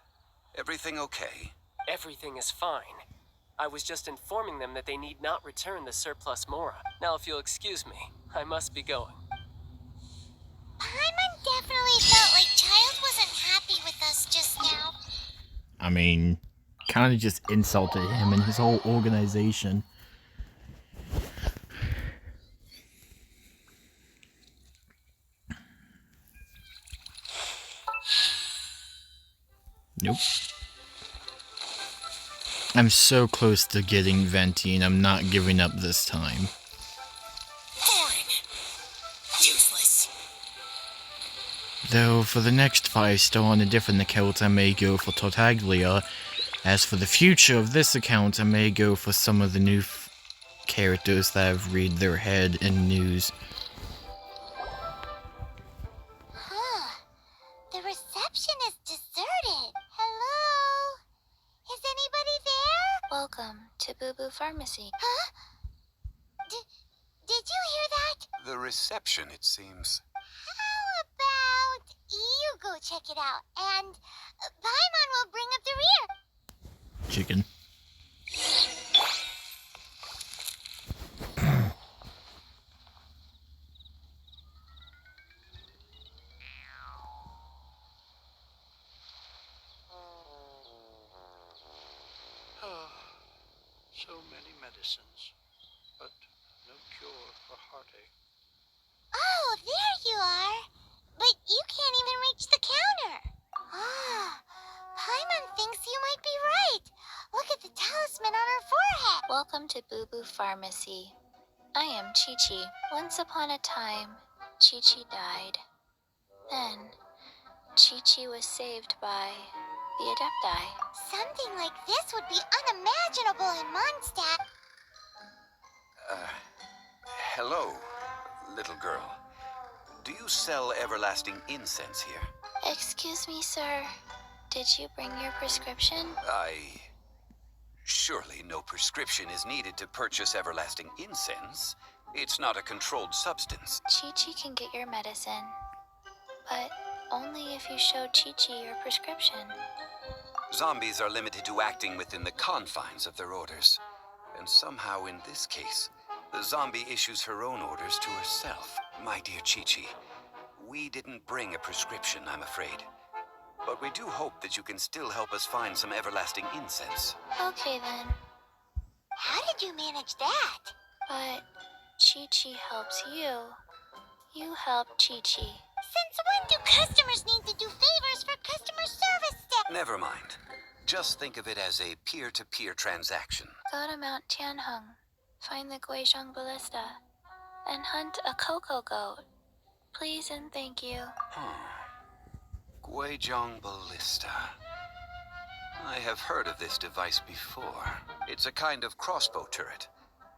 everything okay? Everything is fine. I was just informing them that they need not return the surplus Mora. Now, if you'll excuse me, I must be going. Paimon definitely felt like Child wasn't happy with us just now. I mean, kind of just insulted him and his whole organization. Nope. I'm so close to getting Venti, and I'm not giving up this time. Foreign! Useless! Though for the next 5 still on a different account, I may go for Tartaglia. As for the future of this account, I may go for some of the new characters that have read their head in news. Huh. The reception is deserted. Hello? Is anybody there? Welcome to Boo Boo Pharmacy. Huh? Did you hear that? The reception, it seems. How about you go check it out, and Paimon will bring up the rear. Chicken. medicines, but no cure for heartache. Oh, there you are. But you can't even reach the counter. Ah, Paimon thinks you might be right. Look at the talisman on her forehead. Welcome to Boo Boo Pharmacy. I am Chi-Chi. Once upon a time, Chi-Chi died. Then, Chi-Chi was saved by the Adepti. Something like this would be unimaginable in Mondstadt. Hello, little girl. Do you sell everlasting incense here? Excuse me, sir. Did you bring your prescription? Surely no prescription is needed to purchase everlasting incense. It's not a controlled substance. Chi-Chi can get your medicine, but only if you show Chi-Chi your prescription. Zombies are limited to acting within the confines of their orders. And somehow in this case, the zombie issues her own orders to herself. My dear Chi-Chi, we didn't bring a prescription, I'm afraid. But we do hope that you can still help us find some everlasting incense. Okay then, How did you manage that? but Chi-Chi helps you. You help Chi-Chi. Since when do customers need to do favors for customer service staff? Never mind. Just think of it as a peer-to-peer transaction. Go to Mount Tianheng, find the Guizhong Ballista, and hunt a cocoa goat. Please and thank you. Guizhong Ballista. I have heard of this device before. It's a kind of crossbow turret,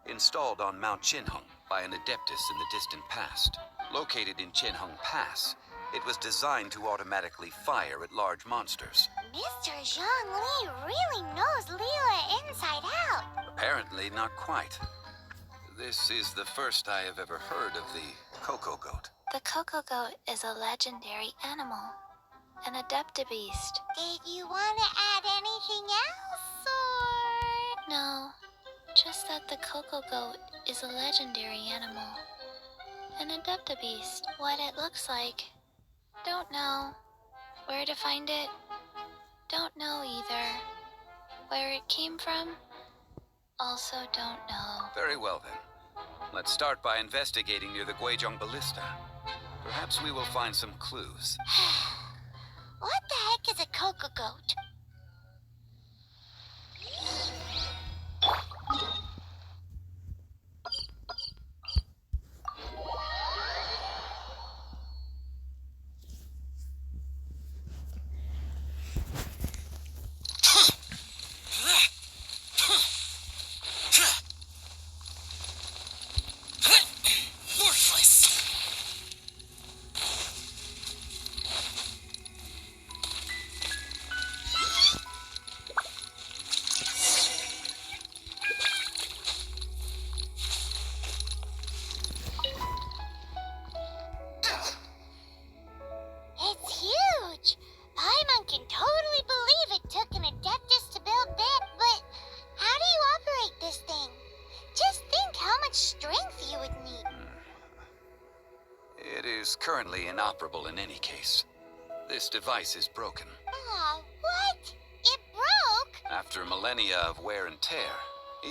installed on Mount Tianheng by an adeptus in the distant past. Located in Tianheng Pass, it was designed to automatically fire at large monsters. Mr. Zhang Li really knows Liyue inside out. Apparently not quite. This is the first I have ever heard of the cocoa goat. The cocoa goat is a legendary animal, an adeptabeast. Did you want to add anything else, or...? No, just that the cocoa goat is a legendary animal, an adeptabeast. What it looks like, don't know. Where to find it, don't know either. Where it came from, also don't know. Very well then. Let's start by investigating near the Guizhong Ballista. Perhaps we will find some clues. What the heck is a cocoa goat? Worthless! It's huge! Paimon can totally believe it took an adeptus to build that, but how do you operate this thing? Just think how much strength you would need. It is currently inoperable in any case. This device is broken. Aw, what? It broke? After millennia of wear and tear,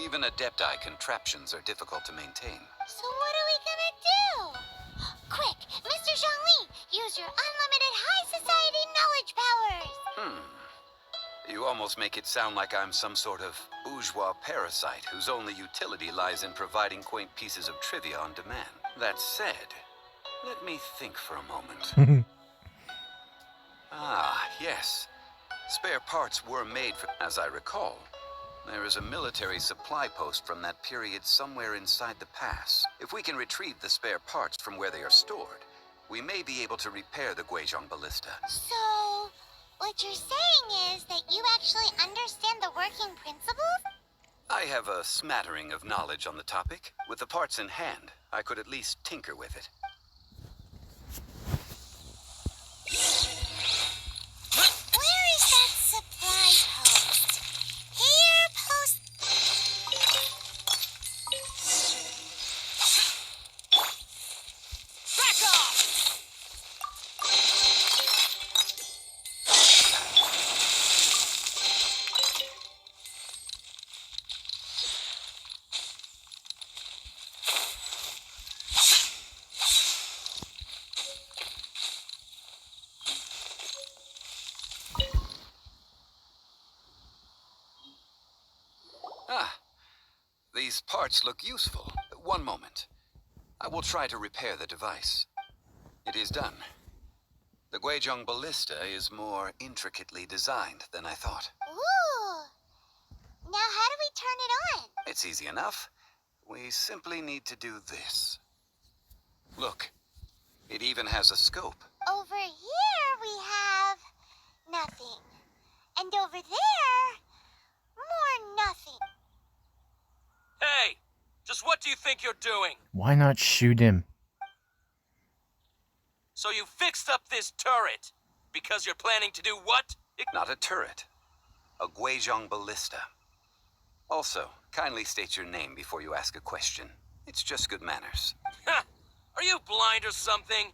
even adepti contraptions are difficult to maintain. So what are we gonna do? Quick, Mr. Zhongli, use your unlimited high society knowledge powers! You almost make it sound like I'm some sort of bourgeois parasite whose only utility lies in providing quaint pieces of trivia on demand. That said, let me think for a moment. Yes. Spare parts were made for, as I recall. There is a military supply post from that period somewhere inside the pass. If we can retrieve the spare parts from where they are stored, we may be able to repair the Guizhong Ballista. So, what you're saying is that you actually understand the working principles? I have a smattering of knowledge on the topic. With the parts in hand, I could at least tinker with it. Where is that supply post? Here, post... Back off! These parts look useful. One moment. I will try to repair the device. It is done. The Guizhong ballista is more intricately designed than I thought. Ooh! Now how do we turn it on? It's easy enough. We simply need to do this. Look, it even has a scope. Over here we have nothing. And over there, more nothing. Hey! Just what do you think you're doing? Why not shoot him? So you fixed up this turret because you're planning to do what? Not a turret. A Guizhong ballista. Also, kindly state your name before you ask a question. It's just good manners. Ha! Are you blind or something?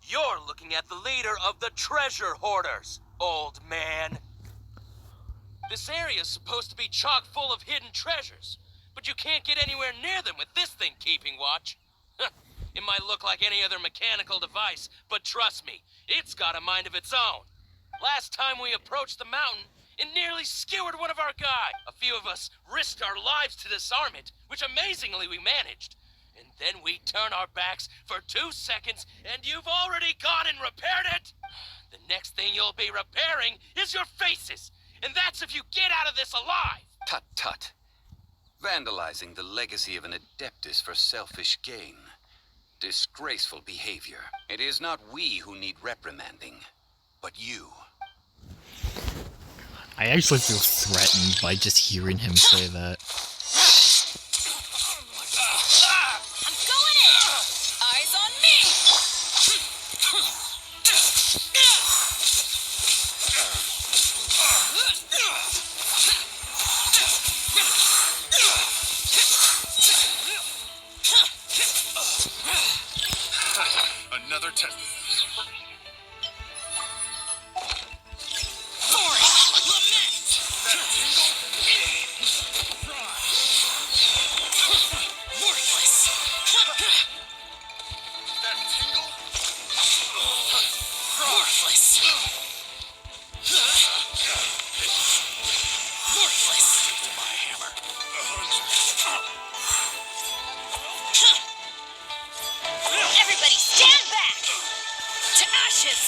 You're looking at the leader of the treasure hoarders, old man. This area's supposed to be chock full of hidden treasures, but you can't get anywhere near them with this thing keeping watch. It might look like any other mechanical device, but trust me, it's got a mind of its own. Last time we approached the mountain, it nearly skewered one of our guys. A few of us risked our lives to disarm it, which amazingly we managed. And then we turn our backs for 2 seconds, and you've already gone and repaired it! The next thing you'll be repairing is your faces, and that's if you get out of this alive! Tut tut. Vandalizing the legacy of an Adeptus for selfish gain. Disgraceful behavior. It is not we who need reprimanding, but you. I actually feel threatened by just hearing him say that. I'm going in! Eyes on me! Another test. Everybody stand back! To ashes!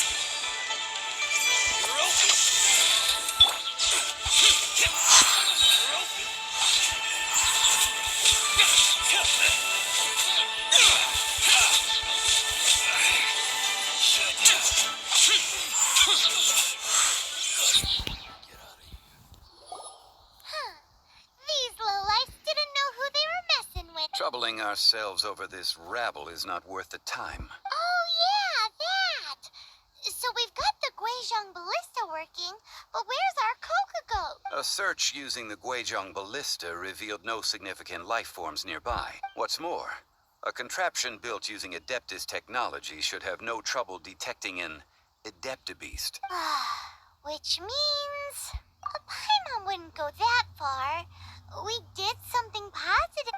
These lowlifes didn't know who they were messing with. Troubling ourselves over this rabble is not worth the time. Oh yeah, that! So we've got the Guizhong ballista working, but where's our Kokugo? A search using the Guizhong ballista revealed no significant life forms nearby. What's more, a contraption built using Adeptus technology should have no trouble detecting an Adeptabeast. Which means a Paimon wouldn't go that far. We did something positive.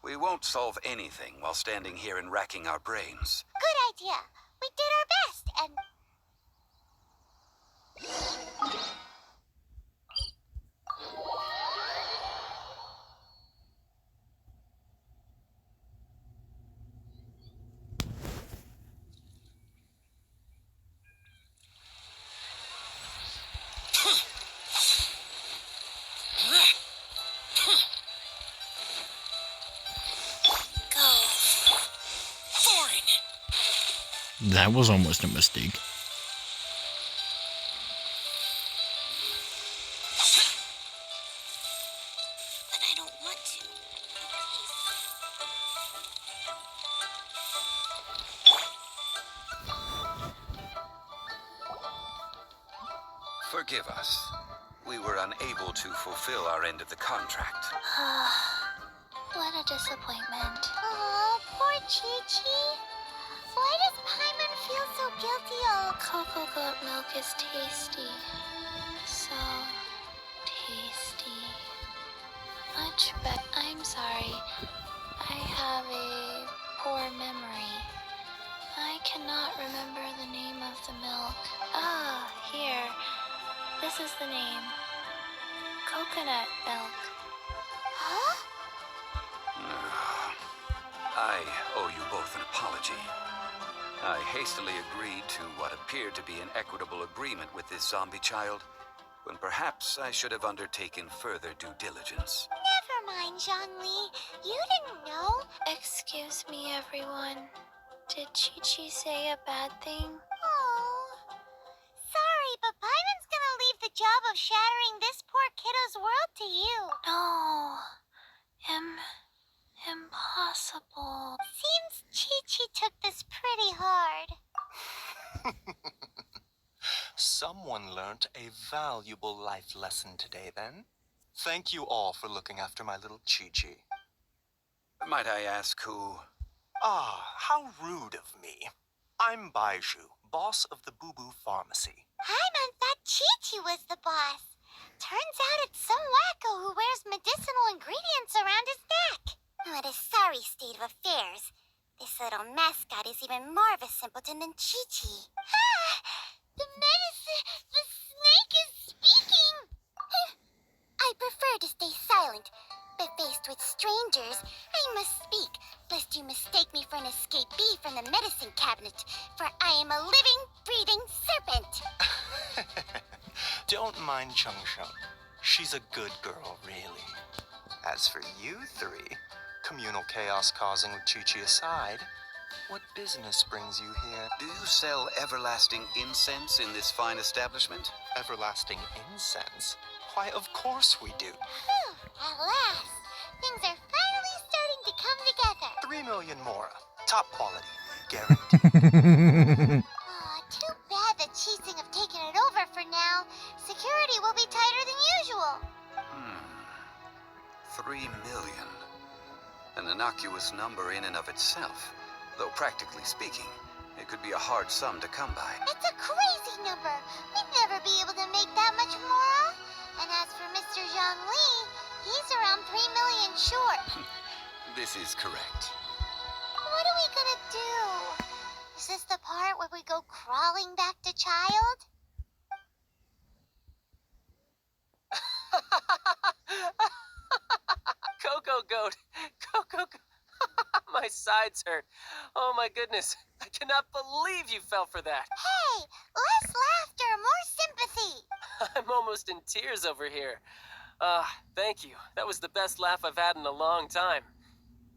We won't solve anything while standing here and racking our brains. Good idea. We did our best, and... That was almost a mistake. But I don't want to. Forgive us. We were unable to fulfill our end of the contract. What a disappointment. Oh, poor Chi-Chi. Why does Paimon feel so guilty all... Cocoa goat milk is tasty. So tasty. Much better. I'm sorry. I have a poor memory. I cannot remember the name of the milk. Ah, here. This is the name. Coconut milk. Huh? I owe you both an apology. I hastily agreed to what appeared to be an equitable agreement with this zombie child, when perhaps I should have undertaken further due diligence. Never mind, Zhongli. You didn't know. Excuse me, everyone. Did Chi-Chi say a bad thing? Oh. Sorry, but Paimon's gonna leave the job of shattering this poor kiddo's world to you. No. Impossible. Seems Chi-Chi took this pretty hard. Someone learnt a valuable life lesson today, then. Thank you all for looking after my little Chi-Chi. Might I ask who? Ah, how rude of me. I'm Baiju, boss of the Boo Boo Pharmacy. Paimon thought Chi-Chi was the boss. Turns out it's some wacko who wears medicinal ingredients around his neck. What a sorry state of affairs. This little mascot is even more of a simpleton than Chi-Chi. Ah! The snake is speaking! I prefer to stay silent, but faced with strangers, I must speak, lest you mistake me for an escapee from the medicine cabinet, for I am a living, breathing serpent. Don't mind Chung Chung. She's a good girl, really. As for you three, communal chaos causing with Chi-Chi aside, what business brings you here? Do you sell everlasting incense in this fine establishment? Everlasting incense? Why, of course we do. Whew, at last, things are finally starting to come together. 3 million more. Top quality. Guaranteed. Aw, too bad the Chising have taken it over for now. Security will be tighter than usual. 3 million. An innocuous number in and of itself. Though practically speaking, it could be a hard sum to come by. It's a crazy number. We'd never be able to make that much more. And as for Mr. Zhongli, he's around 3 million short. This is correct. What are we gonna do? Is this the part where we go crawling back to child? Coco Goat! Coco Goat! My sides hurt. Oh my goodness. I cannot believe you fell for that. Hey, less laughter, more sympathy. I'm almost in tears over here. Thank you. That was the best laugh I've had in a long time.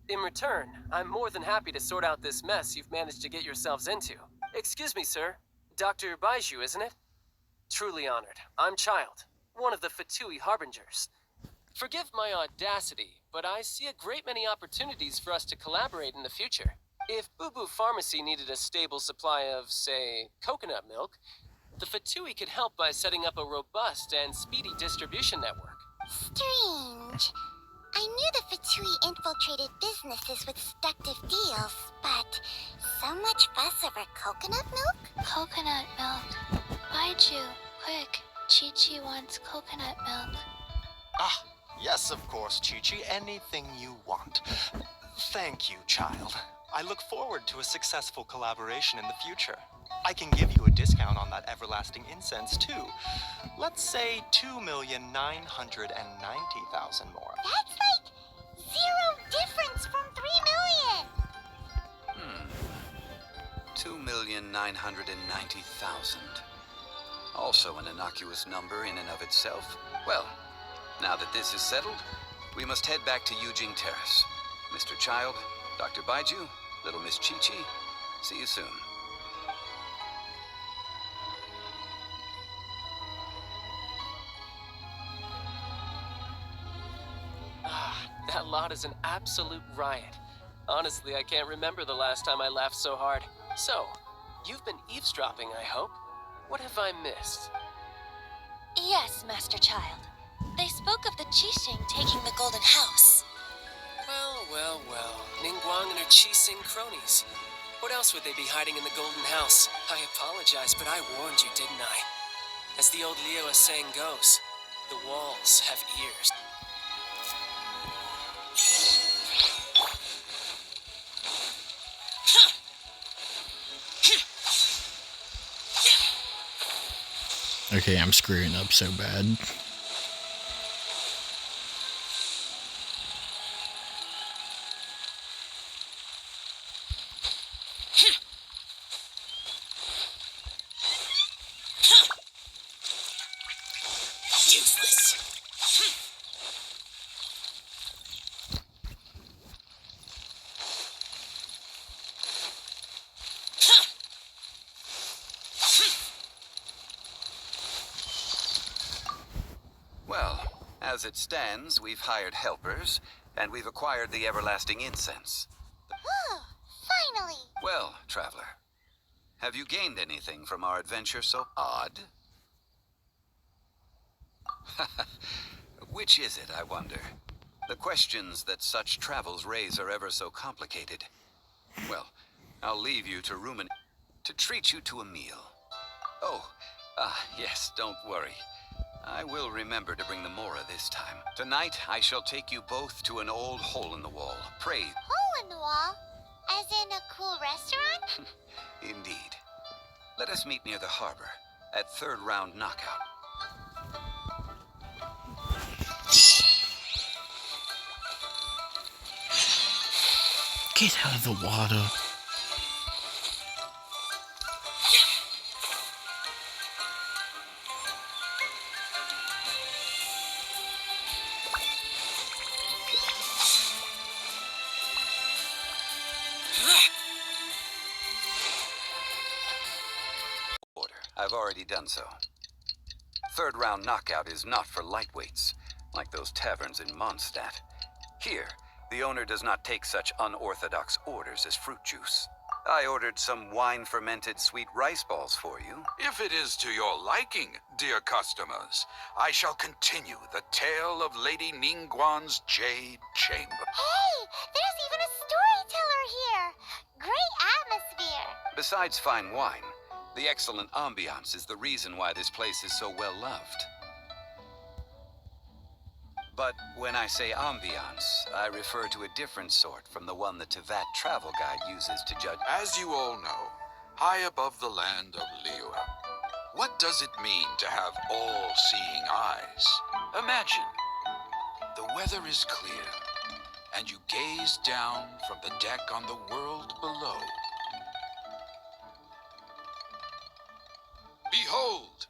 In return, I'm more than happy to sort out this mess you've managed to get yourselves into. Excuse me, sir. Dr. Baiju, isn't it? Truly honored. I'm Child, one of the Fatui Harbingers. Forgive my audacity, but I see a great many opportunities for us to collaborate in the future. If Boo Boo Pharmacy needed a stable supply of, say, coconut milk, the Fatui could help by setting up a robust and speedy distribution network. Strange. I knew the Fatui infiltrated businesses with seductive deals, but so much fuss over coconut milk? Coconut milk. Baiju, quick. Chi-Chi wants coconut milk. Ah, yes, of course, Chi-Chi. Anything you want. Thank you, child. I look forward to a successful collaboration in the future. I can give you a discount on that everlasting incense, too. Let's say 2,990,000 more. That's like zero difference from 3 million. 2,990,000. Also an innocuous number in and of itself. Well, now that this is settled, we must head back to Yujing Terrace. Mr. Child, Dr. Baiju, little Miss Chi-Chi, see you soon. That lot is an absolute riot. Honestly, I can't remember the last time I laughed so hard. So, you've been eavesdropping, I hope. What have I missed? Yes, Master Child. They spoke of the Qixing taking the Golden House. Well. Ningguang and her Qixing cronies. What else would they be hiding in the Golden House? I apologize, but I warned you, didn't I? As the old Liyue saying goes, the walls have ears. Okay, I'm screwing up so bad. useless. Well, as it stands, we've hired helpers, and we've acquired the everlasting incense. Whew, finally! Well, traveler, have you gained anything from our adventure so odd? Which is it, I wonder? The questions that such travels raise are ever so complicated. Well, I'll leave you to ruminate, to treat you to a meal. Oh, yes, don't worry. I will remember to bring the Mora this time. Tonight, I shall take you both to an old hole-in-the-wall. Pray. Hole in the wall? As in a cool restaurant? Indeed. Let us meet near the harbor, at third round knockout. Get out of the water. I've already done so. Third round knockout is not for lightweights, like those taverns in Mondstadt. Here, the owner does not take such unorthodox orders as fruit juice. I ordered some wine-fermented sweet rice balls for you. If it is to your liking, dear customers, I shall continue the tale of Lady Ningguang's Jade Chamber. Hey, there's even a storyteller here! Great atmosphere! Besides fine wine, the excellent ambiance is the reason why this place is so well loved. But when I say ambiance, I refer to a different sort from the one the Tevat travel guide uses to judge. As you all know, high above the land of Liyue, what does it mean to have all-seeing eyes? Imagine, the weather is clear, and you gaze down from the deck on the world below. Behold,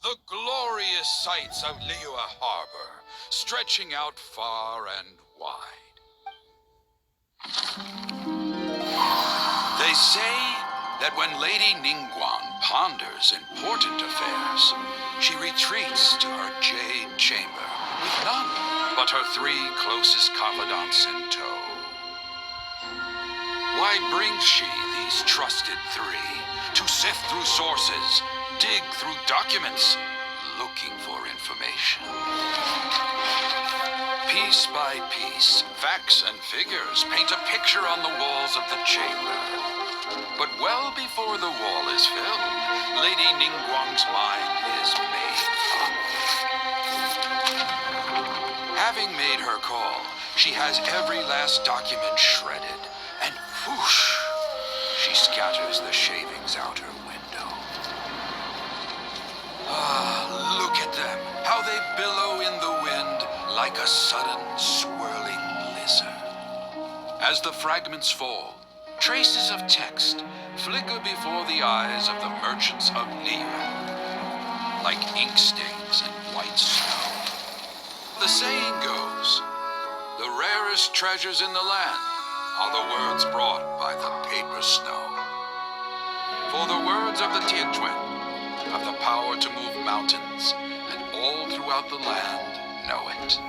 the glorious sights of Liyue Harbor, stretching out far and wide. They say that when Lady Ningguang ponders important affairs, she retreats to her jade chamber with none but her three closest confidants in tow. Why brings she these trusted three to sift through sources, dig through documents, looking for information? Piece by piece, facts and figures paint a picture on the walls of the chamber. But well before the wall is filled, Lady Ningguang's mind is made up. Having made her call, she has every last document shredded, and whoosh, she scatters the shavings out her window. Ah, look at them, how they billow in the wind like a sudden swirling blizzard. As the fragments fall, traces of text flicker before the eyes of the merchants of Liyue, like ink stains in white snow. The saying goes, the rarest treasures in the land are the words brought by the paper snow. For the words of the Tianquan have the power to move mountains, and all throughout the land know it.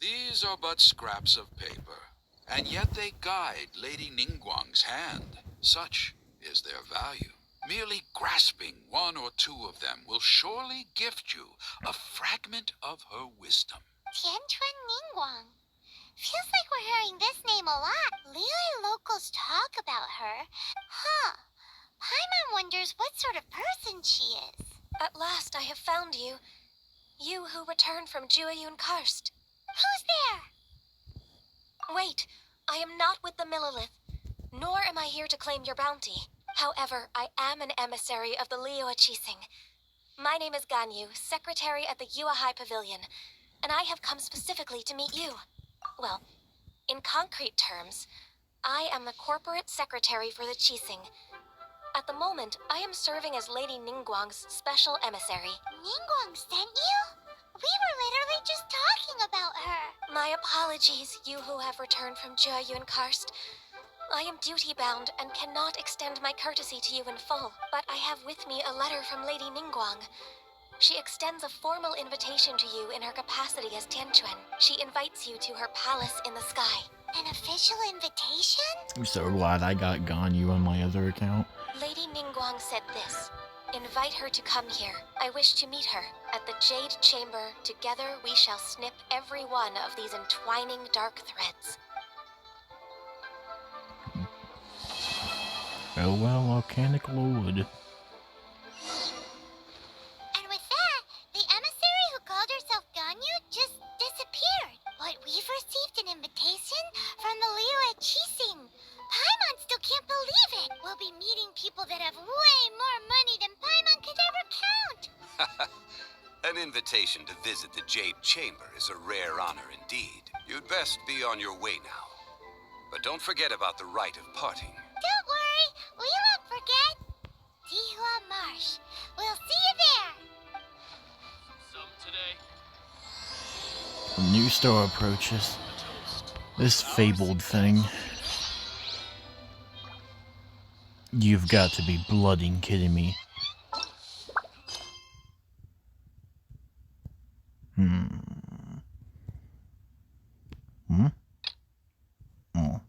These are but scraps of paper, and yet they guide Lady Ningguang's hand. Such is their value. Merely grasping one or two of them will surely gift you a fragment of her wisdom. Tianquan Ningguang. Feels like we're hearing this name a lot. Liyue locals talk about her. Huh. Paimon wonders what sort of person she is. At last I have found you. You who returned from Jueyun Karst. Who's there? Wait, I am not with the Millelith, nor am I here to claim your bounty. However, I am an emissary of the Liyue Chising. My name is Ganyu, secretary at the Yue High Pavilion, and I have come specifically to meet you. Well, in concrete terms, I am the corporate secretary for the Qixing. At the moment, I am serving as Lady Ningguang's special emissary. Ningguang sent you? We were literally just talking about her. My apologies, you who have returned from Jiayun Karst. I am duty-bound and cannot extend my courtesy to you in full, but I have with me a letter from Lady Ningguang. She extends a formal invitation to you in her capacity as Tianquan. She invites you to her palace in the sky. An official invitation? I'm so glad I got Ganyu on my other account. Lady Ningguang said this. Invite her to come here. I wish to meet her. At the Jade Chamber, together we shall snip every one of these entwining dark threads. Farewell, Volcanic Lord. And with that, the emissary who called herself Ganyu just disappeared. But we've received an invitation from the Liyue Qixing. Paimon still can't believe it. We'll be meeting people that have way more money than Paimon could ever count. An invitation to visit the Jade Chamber is a rare honor indeed. You'd best be on your way now. But don't forget about the rite of parting. Don't worry, we won't forget. Dihua Marsh. We'll see you there. Some today. A new star approaches. This fabled thing. You've got to be blooding kidding me. Oh.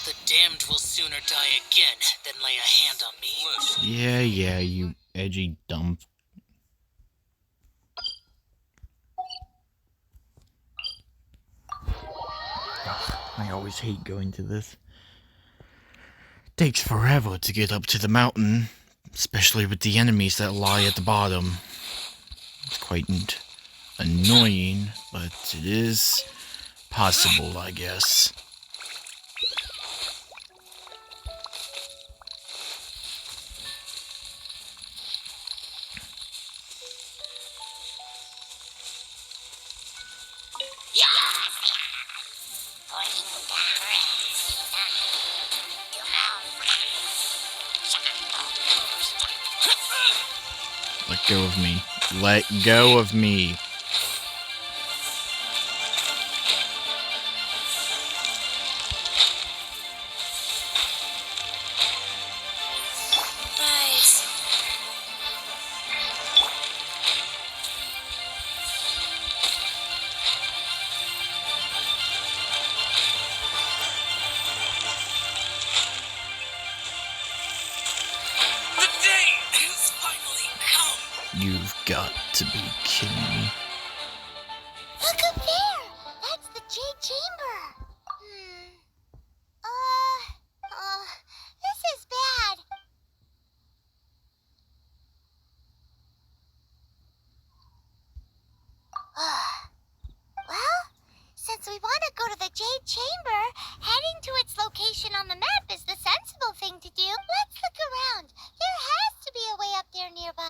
The damned will sooner die again than lay a hand on me. Yeah, you edgy dumb. I always hate going to this. Takes forever to get up to the mountain, especially with the enemies that lie at the bottom. It's quite annoying, but it is possible, I guess. Let go of me. Let go of me. You've got to be kidding me. Look up there! That's the Jade Chamber! This is bad. Well, since we want to go to the Jade Chamber, heading to its location on the map is the sensible thing to do. Let's look around. There has to be a way up there nearby.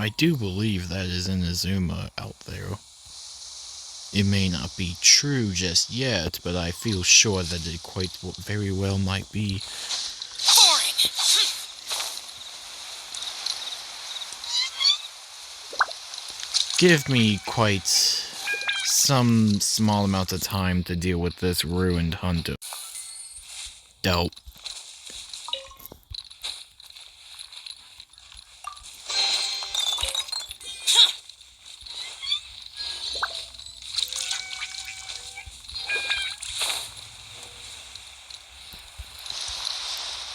I do believe that is Inazuma out there. It may not be true just yet, but I feel sure that it quite very well might be. Give me quite some small amount of time to deal with this ruined hunter. Dope.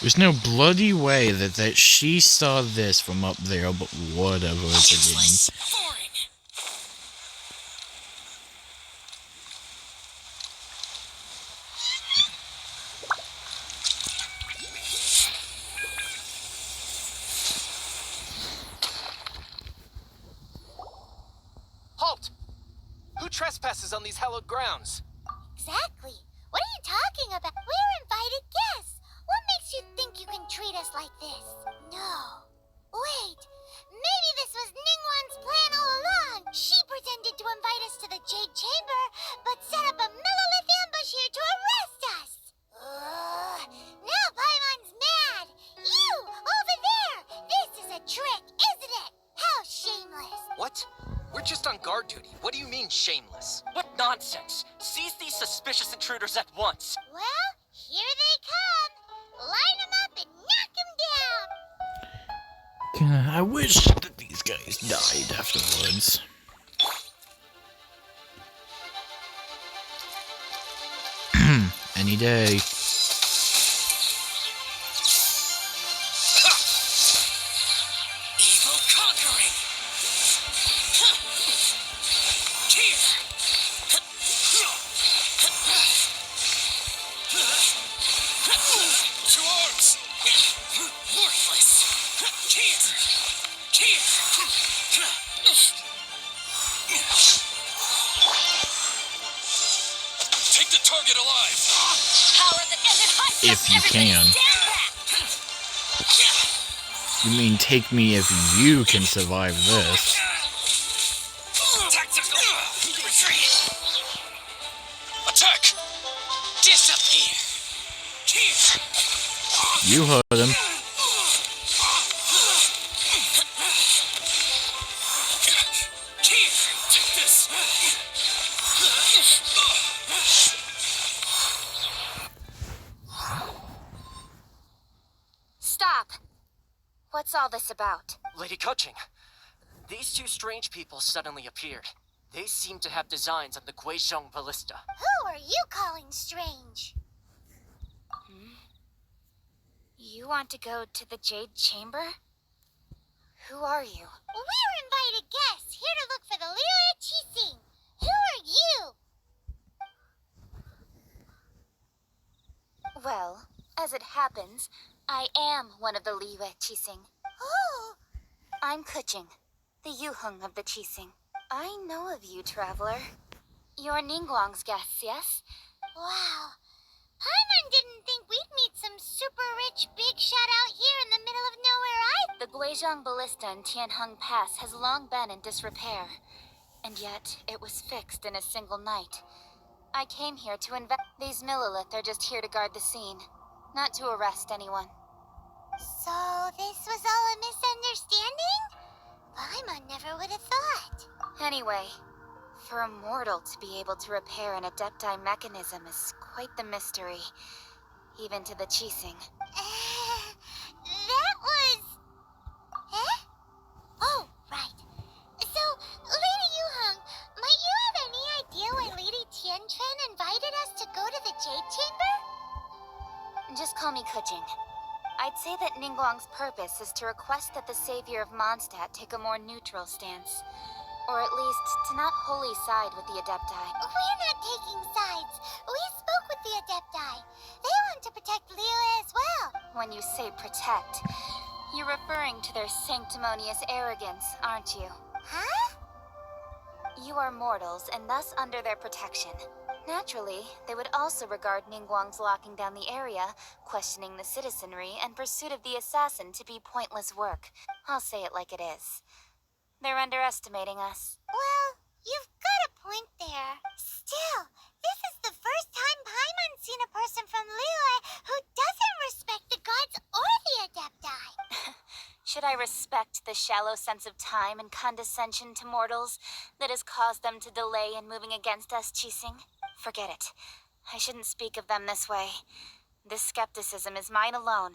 There's no bloody way that she saw this from up there, but whatever it's again. Halt! Who trespasses on these hallowed grounds? Exactly. What are you talking about? We're invited guests. What makes you think you can treat us like this? No. Wait. Maybe this was Ningguang's plan all along. She pretended to invite us to the Jade Chamber, but set up a Millilith ambush here to arrest us. Now Paimon's mad. You, over there. This is a trick, isn't it? How shameless. What? We're just on guard duty. What do you mean, shameless? What nonsense! Seize these suspicious intruders at once! Well, here they come. Line them up and knock them down. I wish that these guys died afterwards. Any day. Evil conquering. Two arms. Worthless. Take the target alive. Power that ended high. If you can. You mean take me if you can survive this? Tactical retreat. Attack. Disappear. You heard him. Take this. Stop. What's all this about? Lady Coaching, these two strange people suddenly appeared. They seem to have designs on the Guizhong Ballista. Who are you calling strange? You want to go to the Jade Chamber? Who are you? We're invited guests here to look for the Liyue Qixing. Who are you? Well, as it happens, I am one of the Liyue Qixing. Oh, I'm Kuching, the Yuheng of the Qixing. I know of you, traveler. You're Ningguang's guests, yes? wow. Paimon didn't think we'd meet some super rich big shot out here in the middle of nowhere either. The Guizhong Ballista in Tianheng Pass has long been in disrepair, and yet it was fixed in a single night. I came here to These Millilith are just here to guard the scene, not to arrest anyone. So this was all a misunderstanding? Paimon never would have thought. Anyway, for a mortal to be able to repair an Adepti mechanism is quite the mystery, even to the Qixing. That was... Eh? Oh, right. So, Lady Yuheng, might you have any idea why Lady Tianquan invited us to go to the Jade Chamber? Just call me Kuching. I'd say that Ningguang's purpose is to request that the savior of Mondstadt take a more neutral stance. Or at least, to not wholly side with the Adepti. We're not taking sides. We spoke with the Adepti. They want to protect Liyue as well. When you say protect, you're referring to their sanctimonious arrogance, aren't you? Huh? You are mortals, and thus under their protection. Naturally, they would also regard Ningguang's locking down the area, questioning the citizenry, and pursuit of the assassin to be pointless work. I'll say it like it is. They're underestimating us. Well, you've got a point there. Still, this is the first time Paimon's seen a person from Liyue who doesn't respect the gods or the Adepti. Should I respect the shallow sense of time and condescension to mortals that has caused them to delay in moving against us, Qixing? Forget it. I shouldn't speak of them this way. This skepticism is mine alone,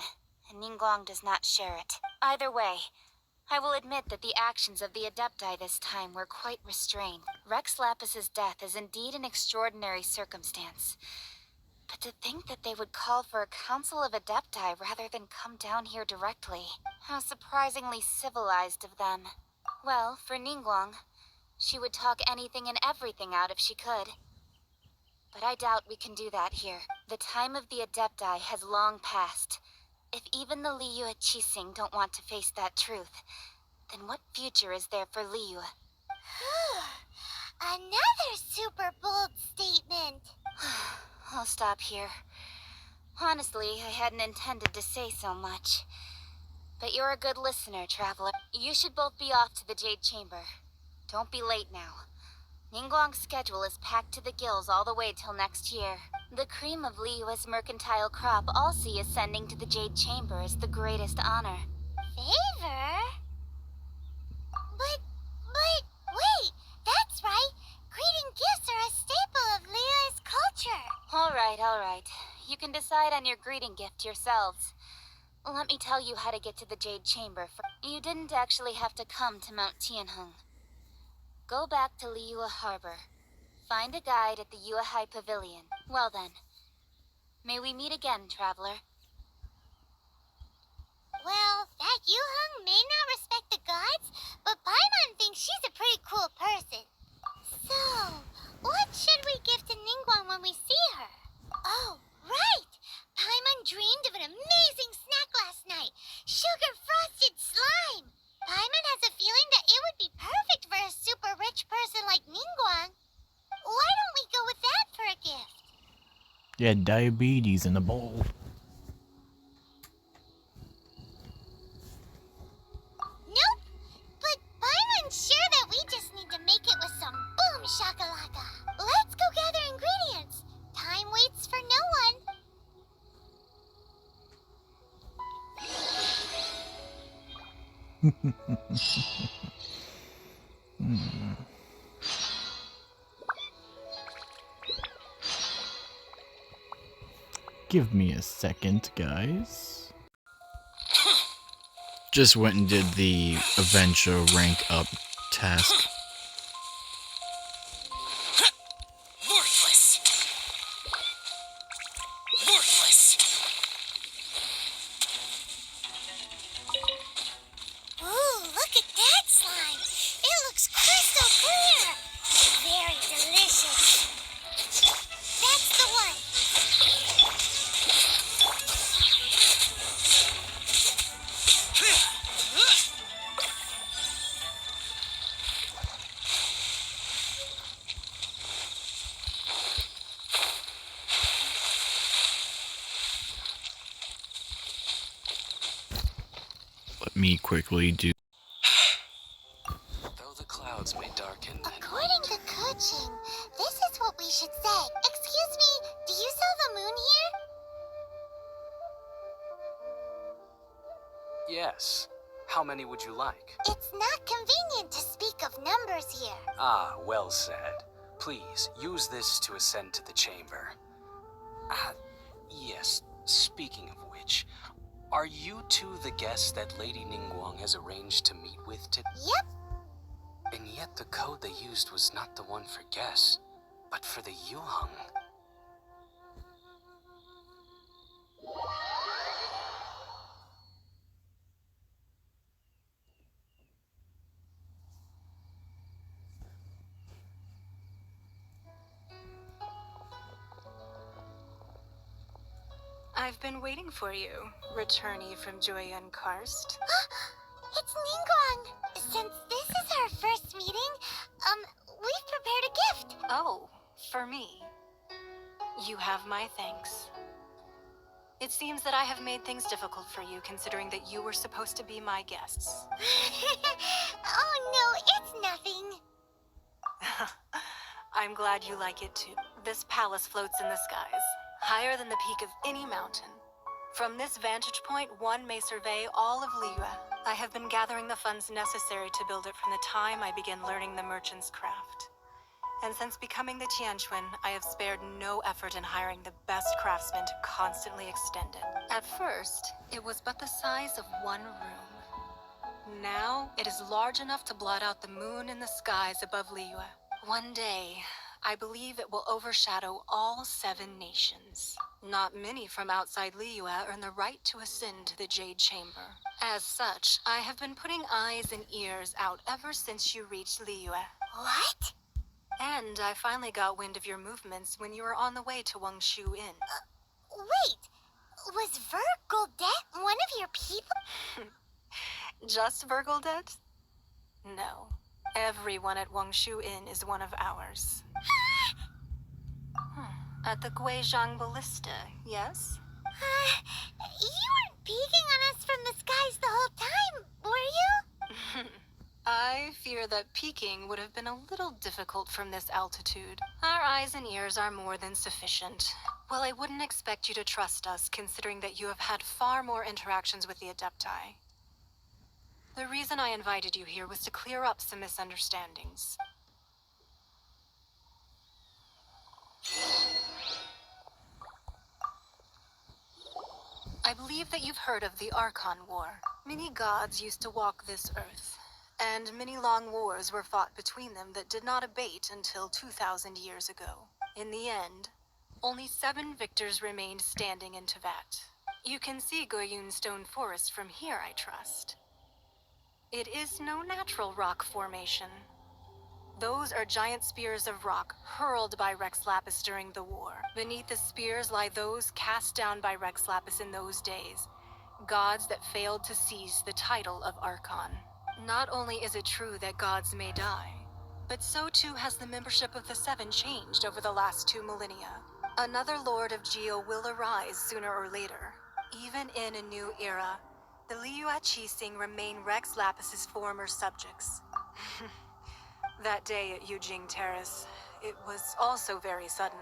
and Ningguang does not share it. Either way, I will admit that the actions of the Adepti this time were quite restrained. Rex Lapis's death is indeed an extraordinary circumstance. But to think that they would call for a council of Adepti rather than come down here directly. How surprisingly civilized of them. Well, for Ningguang, she would talk anything and everything out if she could. But I doubt we can do that here. The time of the Adepti has long passed. If even the Liyue Qixing don't want to face that truth, then what future is there for Liyue? Another super bold statement. I'll stop here. Honestly, I hadn't intended to say so much. But you're a good listener, Traveler. You should both be off to the Jade Chamber. Don't be late now. Ningguang's schedule is packed to the gills all the way till next year. The cream of Liyue's mercantile crop all see ascending to the Jade Chamber as the greatest honor. Favor? But, wait, that's right. Greeting gifts are a staple of Liyue's culture. All right. You can decide on your greeting gift yourselves. Let me tell you how to get to the Jade Chamber. You didn't actually have to come to Mount Tianheng. Go back to Liyue Harbor. Find a guide at the Yuehai Pavilion. Well then, may we meet again, Traveler. Well, that Yuheng may not respect the gods, but Paimon thinks she's a pretty cool person. So, what should we give to Ningguang when we see her? Oh, right! Paimon dreamed of an amazing snack last night. Sugar-frosted slime! Paimon has a feeling that it would be perfect for a super rich person like Ningguang. Why don't we go with that for a gift? Yeah, diabetes in a bowl. Nope. But Paimon's sure that we just need to make it with some boom shakalaka. Let's go gather ingredients. Time waits for no one. Give me a second, guys. Just went and did the adventure rank up task. Worthless! Worthless! Ooh, look at that slime. It looks crystal clear. Very delicious. That's the one. Let me quickly do. Though the clouds may darken. According to Kuching, this is what we should say. Excuse me, do you sell the moon here? Yes. How many would you like? It's not convenient to speak of numbers here. Ah, well said. Please, use this to ascend to the chamber. Yes, speaking of which, are you two the guests that Lady Ningguang has arranged to meet with today? Yep. And yet the code they used was not the one for guests, but for the Yuheng. I've been waiting for you, returnee from Joyun Karst. It's Ningguang. Since this is our first meeting, we've prepared a gift. Oh, for me. You have my thanks. It seems that I have made things difficult for you, considering that you were supposed to be my guests. Oh no, it's nothing. I'm glad you like it too. This palace floats in the skies, higher than the peak of any mountain. From this vantage point, one may survey all of Liyue. I have been gathering the funds necessary to build it from the time I began learning the merchant's craft. And since becoming the Tianquan, I have spared no effort in hiring the best craftsmen to constantly extend it. At first, it was but the size of one room. Now, it is large enough to blot out the moon in the skies above Liyue. One day, I believe it will overshadow all 7 nations. Not many from outside Liyue earn the right to ascend to the Jade Chamber. As such, I have been putting eyes and ears out ever since you reached Liyue. What? And I finally got wind of your movements when you were on the way to Wangshu Inn. Wait, was Vergoldet one of your people? Just Vergoldet? No. Everyone at Wangshu Inn is one of ours. At the Guizhang Ballista, yes? You weren't peeking on us from the skies the whole time, were you? I fear that peeking would have been a little difficult from this altitude. Our eyes and ears are more than sufficient. Well, I wouldn't expect you to trust us, considering that you have had far more interactions with the Adepti. The reason I invited you here was to clear up some misunderstandings. I believe that you've heard of the Archon War. Many gods used to walk this earth, and many long wars were fought between them that did not abate until 2,000 years ago. In the end, only 7 victors remained standing in Teyvat. You can see Goyun Stone Forest from here, I trust. It is no natural rock formation. Those are giant spears of rock hurled by Rex Lapis during the war. Beneath the spears lie those cast down by Rex Lapis in those days, gods that failed to seize the title of Archon. Not only is it true that gods may die, but so too has the membership of the 7 changed over the last 2 millennia. Another Lord of Geo will arise sooner or later. Even in a new era, the Liyue Qixing remain Rex Lapis's former subjects. That day at Yujing Terrace, it was also very sudden.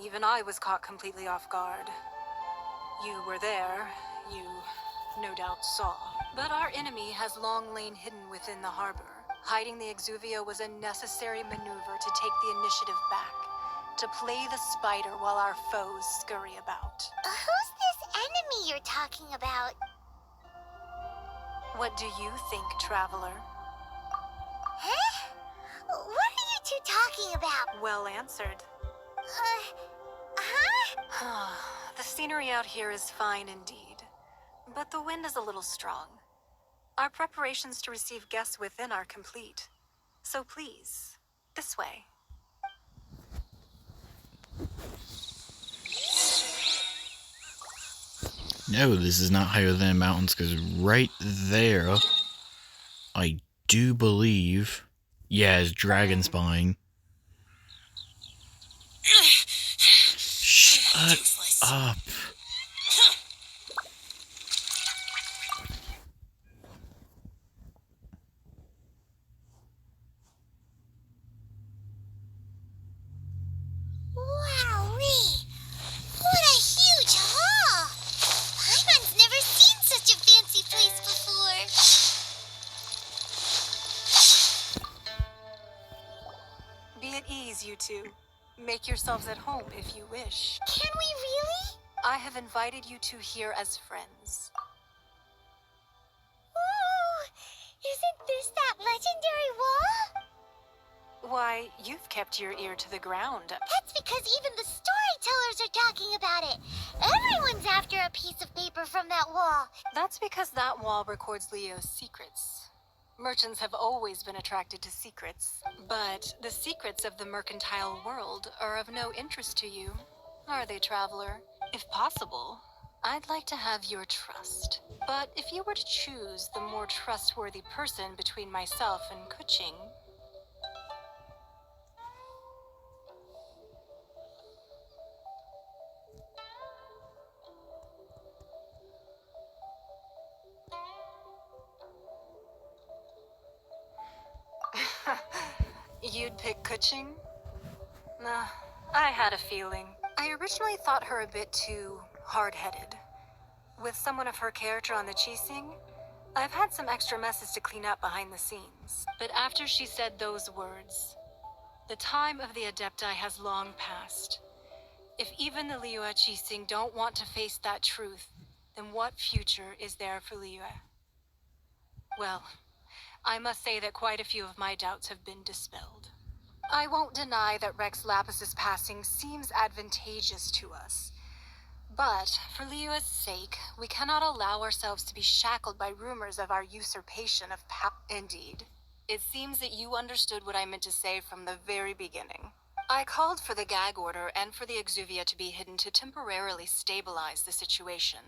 Even I was caught completely off guard. You were there, you no doubt saw. But our enemy has long lain hidden within the harbor. Hiding the Exuvio was a necessary maneuver to take the initiative back, to play the spider while our foes scurry about. Who's this enemy you're talking about? What do you think, traveler? Huh? What are you 2 talking about? Well answered. The scenery out here is fine indeed, but the wind is a little strong. Our preparations to receive guests within are complete. So please, this way. No, this is not higher than mountains, because right there, I do believe, yeah, is dragon spine. Shut up. Wowee! What a huge hall! Paimon's never seen such a fancy place before. Be at ease, you 2. Make yourselves at home if you wish. Can we really? I have invited you 2 here as friends. Ooh! Isn't this that legendary wall? Why, you've kept your ear to the ground. That's because even the storytellers are talking about it. Everyone's after a piece of paper from that wall. That's because that wall records Leo's secrets. Merchants have always been attracted to secrets, but the secrets of the mercantile world are of no interest to you, are they, traveler? If possible, I'd like to have your trust. But if you were to choose the more trustworthy person between myself and Kuching, You'd pick Kuching? Nah, I had a feeling. I originally thought her a bit too hard-headed. With someone of her character on the Qixing, I've had some extra messes to clean up behind the scenes. But after she said those words, the time of the Adepti has long passed. If even the Liyue Qixing don't want to face that truth, then what future is there for Liyue? Well, I must say that quite a few of my doubts have been dispelled. I won't deny that Rex Lapis's passing seems advantageous to us. But, for Liyue's sake, we cannot allow ourselves to be shackled by rumors of our usurpation of power. Indeed. It seems that you understood what I meant to say from the very beginning. I called for the gag order and for the Exuvia to be hidden to temporarily stabilize the situation,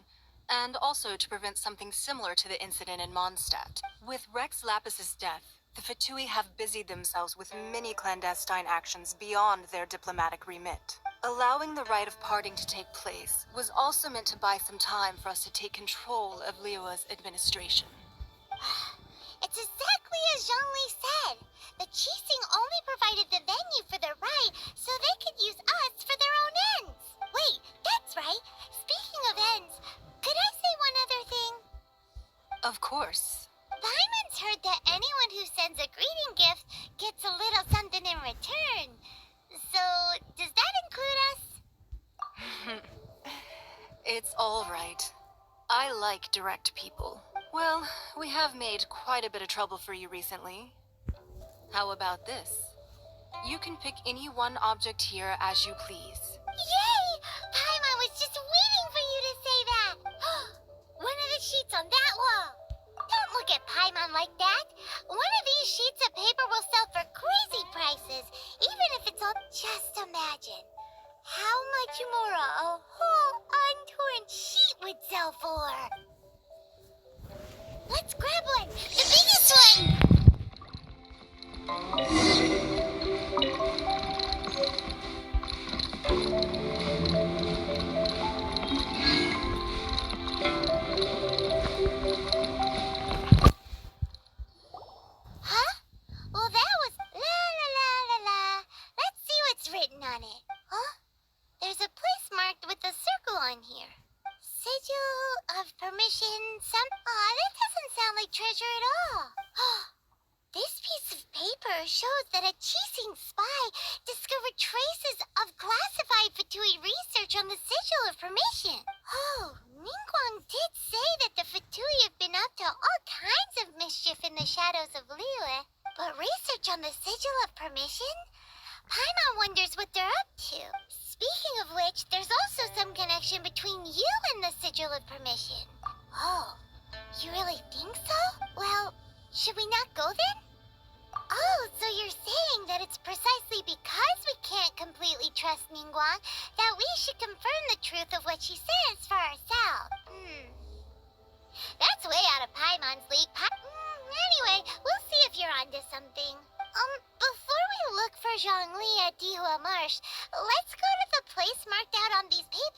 and also to prevent something similar to the incident in Mondstadt. With Rex Lapis's death, the Fatui have busied themselves with many clandestine actions beyond their diplomatic remit. Allowing the rite of parting to take place was also meant to buy some time for us to take control of Liyue's administration. It's exactly as Zhongli said. The Qixing only provided the venue for their rite so they could use us for their own ends. Wait, that's right. Speaking of ends, could I say one other thing? Of course. Paimon's heard that anyone who sends a greeting gift gets a little something in return. So, does that include us? It's all right. I like direct people. Well, we have made quite a bit of trouble for you recently. How about this? You can pick any one object here as you please. Yay! Paimon was just waiting for you to say that. One of the sheets on that wall. Don't look at Paimon like that. One of these sheets of paper will sell for crazy prices, even if it's all... Just imagine how much more a whole untorn sheet would sell for. Let's grab one! The biggest one! Huh? Well, that was la la la la la. Let's see what's written on it. Huh? There's a place marked with a circle on here. Sigil of permission, Aw, that doesn't sound like treasure at all. This piece of paper shows that a Qixing spy discovered traces of classified Fatui research on the Sigil of Permission. Oh, Ningguang did say that the Fatui have been up to all kinds of mischief in the shadows of Liyue. But research on the Sigil of Permission? Paimon wonders what they're up to. Speaking of which, there's also some connection between you and the Sigil of Permission. Oh, you really think so? Well, should we not go then? Oh, so you're saying that it's precisely because we can't completely trust Ningguang that we should confirm the truth of what she says for ourselves. That's way out of Paimon's league. Anyway, we'll see if you're onto something. Before we look for Zhongli at Dihua Marsh, let's go to the place marked out on these papers.